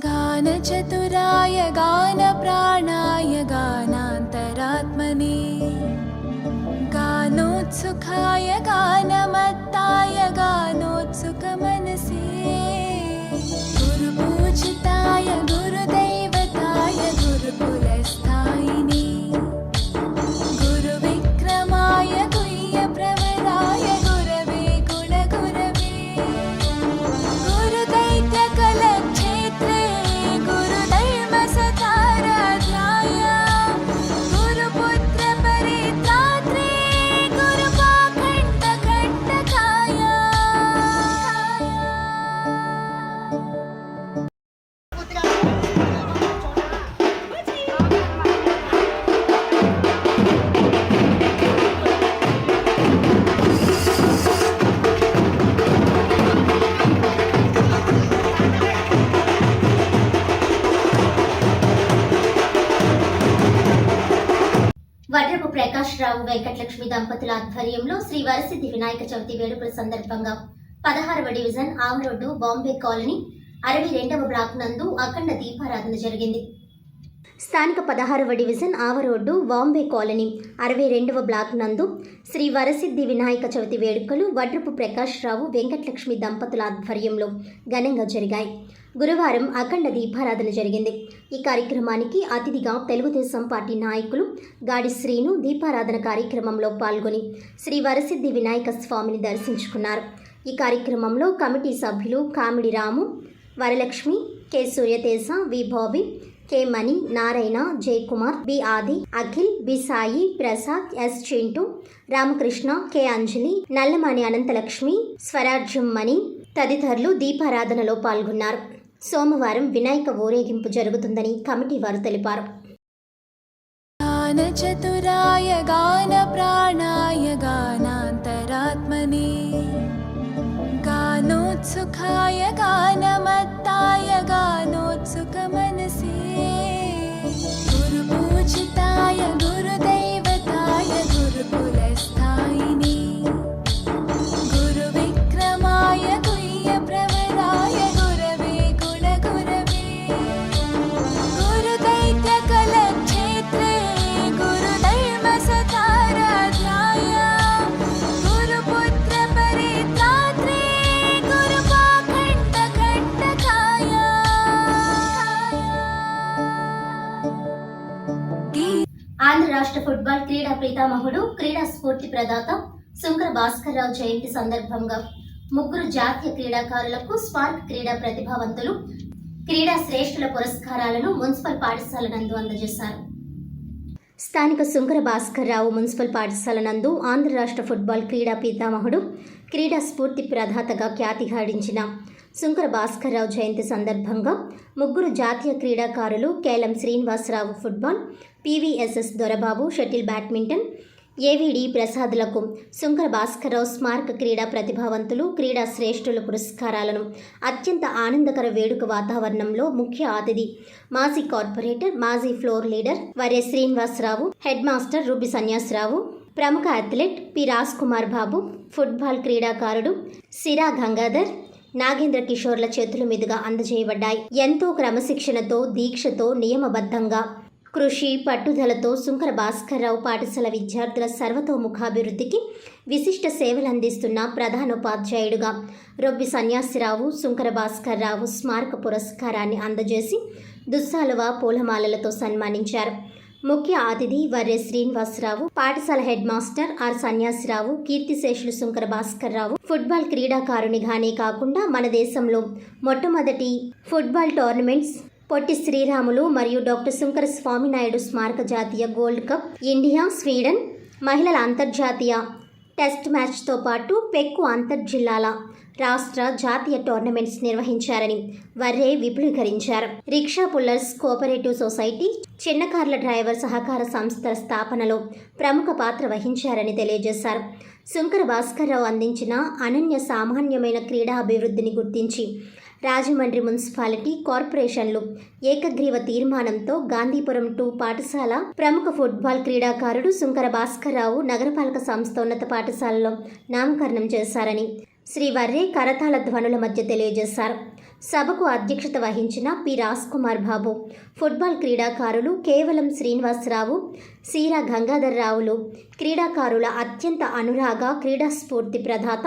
O: गानचतुराय गानप्राणाय गानान्तरात्मने गानोत्सुकाय गानमत्ताय गानोत्सुकमनसे गुरुपूजिताय गुरुदैवताय गुरुकुलस्थायिने
A: ప్రకాష్ రావు వెంకటలక్ష్మి దంపతుల ఆధ్వర్యంలో శ్రీ వరసిద్ధి వినాయక చవితి వేడుకల సందర్భంగా 16వ డివిజన్ ఆవరోడ్డు బాంబే కాలనీ 62వ బ్లాక్ నందు అఖండ దీపారాధన జరిగింది. స్థానిక 16వ డివిజన్ ఆవరోడ్డు బాంబే కాలనీ 62వ బ్లాక్ నందు శ్రీ వరసిద్ధి వినాయక చవితి వేడుకలు వడ్రపు ప్రకాష్ రావు వెంకటలక్ష్మి దంపతుల ఆధ్వర్యంలో ఘనంగా జరిగాయి. గురువారం అఖండ దీపారాధన జరిగింది. ఈ కార్యక్రమానికి అతిథిగా తెలుగుదేశం పార్టీ నాయకులు గాడి శ్రీను దీపారాధన కార్యక్రమంలో పాల్గొని శ్రీ వరసిద్ధి వినాయక స్వామిని దర్శించుకున్నారు. ఈ కార్యక్రమంలో కమిటీ సభ్యులు Kamidi Ramu, Varalakshmi, K Suryateja, V Bobby, K Mani, Narayana, Jayakumar, B Adi, Akhil, B Sai, Prasad, S Chintu, Ramakrishna, K Anjali, Nallamani Anantalakshmi, Swarajyam Mani తదితరులు దీపారాధనలో పాల్గొన్నారు. సోమవారం వినాయక ఊరేగింపు జరుగుతుందని కమిటీ వారు తెలిపారు.
O: చతురాయ గాన ప్రాణాయ గానాంతరాత్మనే गानोत्सुखाय गानमत्ताय गानोत्सुकमनसे गुरुपूजिताय गुरुदैवताय गुरुकुलस्थायिने गुरुविक्रमाय गुह्यप्रवराय गुरवे गुणगुरवे गुरुदैत्यकलक्षेत्रे गुरुधर्मसताराध्याय गुरुपुत्रपरित्रात्रे
A: ఆంధ్ర రాష్ట్ర ఫుట్బాల్ క్రీడా ప్రీతామహుడు క్రీడా స్ఫూర్తి ప్రదాత సుంకర భాస్కర్ రావు జయంతి సందర్భంగా 3 జాతీయ క్రీడాకారులకు స్పార్క్ క్రీడా ప్రతిభావంతులు క్రీడా శ్రేష్ఠుల పురస్కారాలను మున్సిపల్ పాఠశాల నందు అందజేశారు. స్థానిక సుంకర భాస్కర్ రావు మున్సిపల్ పాఠశాల నందు ఆంధ్ర రాష్ట్ర ఫుట్బాల్ క్రీడా పీతామహుడు క్రీడా స్ఫూర్తి ప్రదాతగా ఖ్యాతి గాడించిన సుంకర భాస్కర్ రావు జయంతి సందర్భంగా 3 జాతీయ క్రీడాకారులు Kelam Srinivasa Rao football, PVSS Dorababu shuttle badminton, AVD ప్రసాద్లకు సుంకర భాస్కర్ రావు స్మారక క్రీడా ప్రతిభావంతులు క్రీడా శ్రేష్ఠుల పురస్కారాలను అత్యంత ఆనందకర వేడుక వాతావరణంలో ముఖ్య అతిథి మాజీ కార్పొరేటర్, మాజీ ఫ్లోర్ లీడర్ వరే Srinivasarao, head master Ruby Sanyasa Rao, ప్రముఖ అథ్లెట్ పి రాజ్ కుమార్ బాబు, ఫుట్బాల్ క్రీడాకారుడు సిరా గంగాధర్, నాగేంద్ర కిషోర్ల చేతుల మీదుగా అందజేయబడ్డాయి. ఎంతో క్రమశిక్షణతో, దీక్షతో, నియమబద్ధంగా, కృషి, పట్టుదలతో సుంకర భాస్కర్ రావు పాఠశాల విద్యార్థుల సర్వతోముఖాభివృద్ధికి విశిష్ట సేవలు అందిస్తున్న ప్రధానోపాధ్యాయుడుగా రొబ్బి సన్యాసిరావు సుంకర భాస్కర్ రావు స్మారక పురస్కారాన్ని అందజేసి దుస్సాలువ పూలమాలలతో సన్మానించారు. ముఖ్య అతిథి వర్రె శ్రీనివాసరావు, పాఠశాల హెడ్ మాస్టర్ ఆర్ సన్యాసిరావు, కీర్తిశేషులు సుంకర భాస్కర్ రావు ఫుట్బాల్ క్రీడాకారునిగానే కాకుండా మన దేశంలో మొట్టమొదటి ఫుట్బాల్ టోర్నమెంట్స్ పొట్టి శ్రీరాములు మరియు డాక్టర్ సుంకర స్వామినాయుడు స్మారక జాతీయ గోల్డ్ కప్, ఇండియా స్వీడన్ మహిళల అంతర్జాతీయ టెస్ట్ మ్యాచ్తో పాటు పెక్కు అంతర్జిల్లాల రాష్ట్ర జాతీయ టోర్నమెంట్స్ నిర్వహించారని వర్రే విపులీకరించారు. రిక్షా పుల్లర్స్ కోఆపరేటివ్ సొసైటీ, చిన్న కార్ల డ్రైవర్ సహకార సంస్థల స్థాపనలో ప్రముఖ పాత్ర వహించారని తెలియజేశారు. సుంకర భాస్కర్ రావు అందించిన అనన్య సామాన్యమైన క్రీడా అభివృద్ధిని గుర్తించి రాజమండ్రి మున్సిపాలిటీ కార్పొరేషన్లు ఏకగ్రీవ తీర్మానంతో గాంధీపురం 2 పాఠశాల ప్రముఖ ఫుట్బాల్ క్రీడాకారుడు సుంకర భాస్కర్ రావు నగరపాలక సంస్థ ఉన్నత పాఠశాలలో నామకరణం చేశారని శ్రీ వర్రే కరతాళ ధ్వనుల మధ్య తెలియజేశారు. సభకు అధ్యక్షత వహించిన పి రాజ్ కుమార్ బాబు, ఫుట్బాల్ క్రీడాకారులు కేవలం శ్రీనివాసరావు, సీరా గంగాధర్ రావులు క్రీడాకారుల అత్యంత అనురాగ క్రీడా స్ఫూర్తి ప్రదాత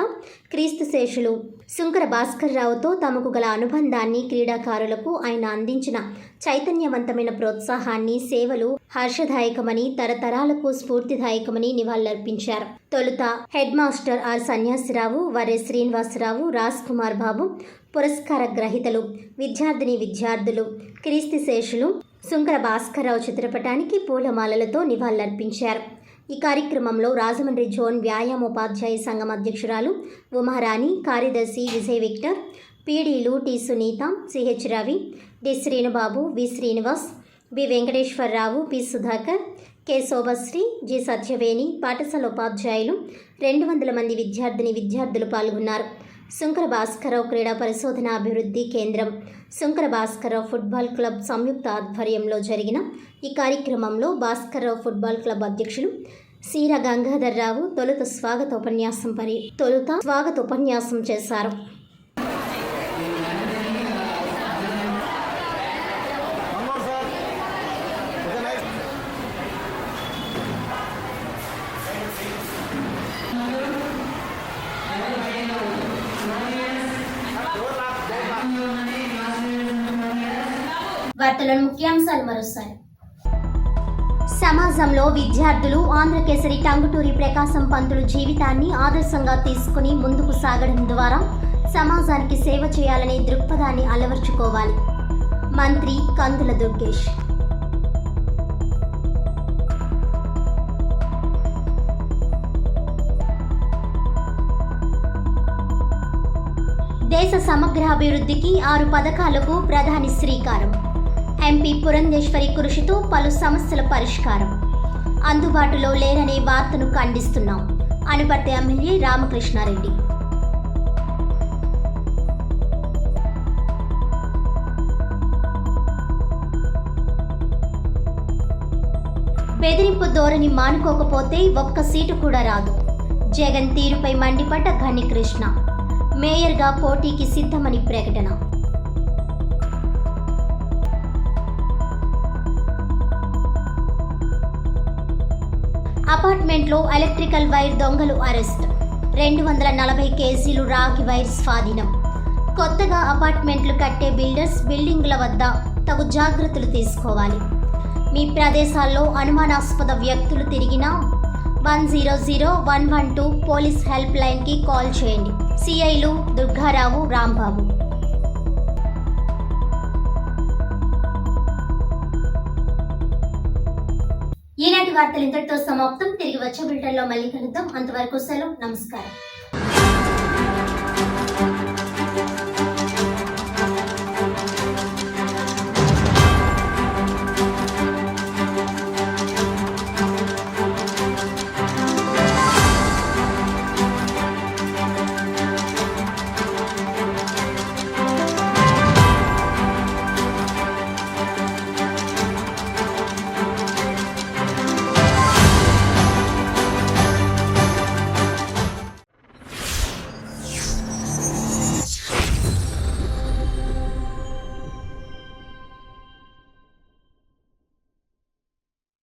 A: క్రీస్తుశేషులు సుంకర భాస్కర్ రావుతో తమకు గల అనుబంధాన్ని, క్రీడాకారులకు ఆయన అందించిన చైతన్యవంతమైన ప్రోత్సాహాన్ని, సేవలు హర్షదాయకమని, తరతరాలకు స్ఫూర్తిదాయకమని నివాళులర్పించారు. తొలుత head master R Sanyasi Rao, Varre Srinivasa Rao, Raj Kumar Babu పురస్కార గ్రహీతలు, విద్యార్థులు క్రీస్తుశేషులు సుంకర భాస్కర్ రావు చిత్రపటానికి పూలమాలలతో నివాళులర్పించారు. ఈ కార్యక్రమంలో రాజమండ్రి జోన్ వ్యాయామోపాధ్యాయ సంఘం అధ్యక్షురాలు ఉమారాణి, కార్యదర్శి విజయ్ విక్టర్, పీడీలు T Sunitha, Ch Ravi, D Srinubabu, V Srinivas, B Venkateswara Rao, P Sudhakar, K Shobhashri, G Satyaveni, పాఠశాల ఉపాధ్యాయులు 200 మంది విద్యార్థులు పాల్గొన్నారు. సుంకర భాస్కర్ రావు క్రీడా పరిశోధన అభివృద్ధి కేంద్రం, సుంకర భాస్కర్ రావు ఫుట్బాల్ క్లబ్ సంయుక్త ఆధ్వర్యంలో జరిగిన ఈ కార్యక్రమంలో భాస్కర్ రావు ఫుట్బాల్ క్లబ్ అధ్యక్షులు సీర గంగాధర్రావు తొలుత స్వాగతోపన్యాసం చేశారు. వార్తలను ముఖ్యాంశాలు మరోసారి. సమాజంలో విద్యార్థులు ఆంధ్రకేసరి టంగుటూరి ప్రకాశం పంతులు జీవితాన్ని ఆదర్శంగా తీసుకుని ముందుకు సాగడం ద్వారా సమాజానికి సేవ చేయాలనే దృక్పథాన్ని అలవర్చుకోవాలి. మంత్రి కందుల దుర్గేష్. దేశ సమగ్రాభివృద్ధికి 6 పథకాలకు ప్రధాని శ్రీకారం. ఎంపీ పురంధేశ్వరి కృషితో పలు సమస్యల పరిష్కారం. అందుబాటులో లేరనే వార్తను ఖండిస్తున్నాం. అనుపర్తి ఎమ్మెల్యే రామకృష్ణారెడ్డి. బెదిరింపు ధోరణి మానుకోకపోతే ఒక్క సీటు కూడా రాదు. జగన్ తీరుపై మండిపడ్డ ఘనికృష్ణ. మేయర్గా పోటీకి సిద్ధమని ప్రకటన. అపార్ట్మెంట్లో ఎలక్ట్రికల్ వైర్ దొంగలు అరెస్ట్. 240 కేజీలు రాగి వైర్ స్వాధీనం. కొత్తగా అపార్ట్మెంట్లు కట్టే బిల్డింగ్ల వద్ద తగు జాగ్రత్తలు తీసుకోవాలి. మీ ప్రదేశాల్లో అనుమానాస్పద వ్యక్తులు తిరిగినా 100-112 పోలీస్ హెల్ప్ లైన్కి కాల్ చేయండి. సిఐలు దుర్గారావు, రాంబాబు. ఈనాటి వార్తలు ఇంతటితో సమాప్తం. తిరిగి వచ్చే బులెటిన్లో మళ్ళీ కలుద్దాం. అంతవరకు సెలవు. నమస్కారం.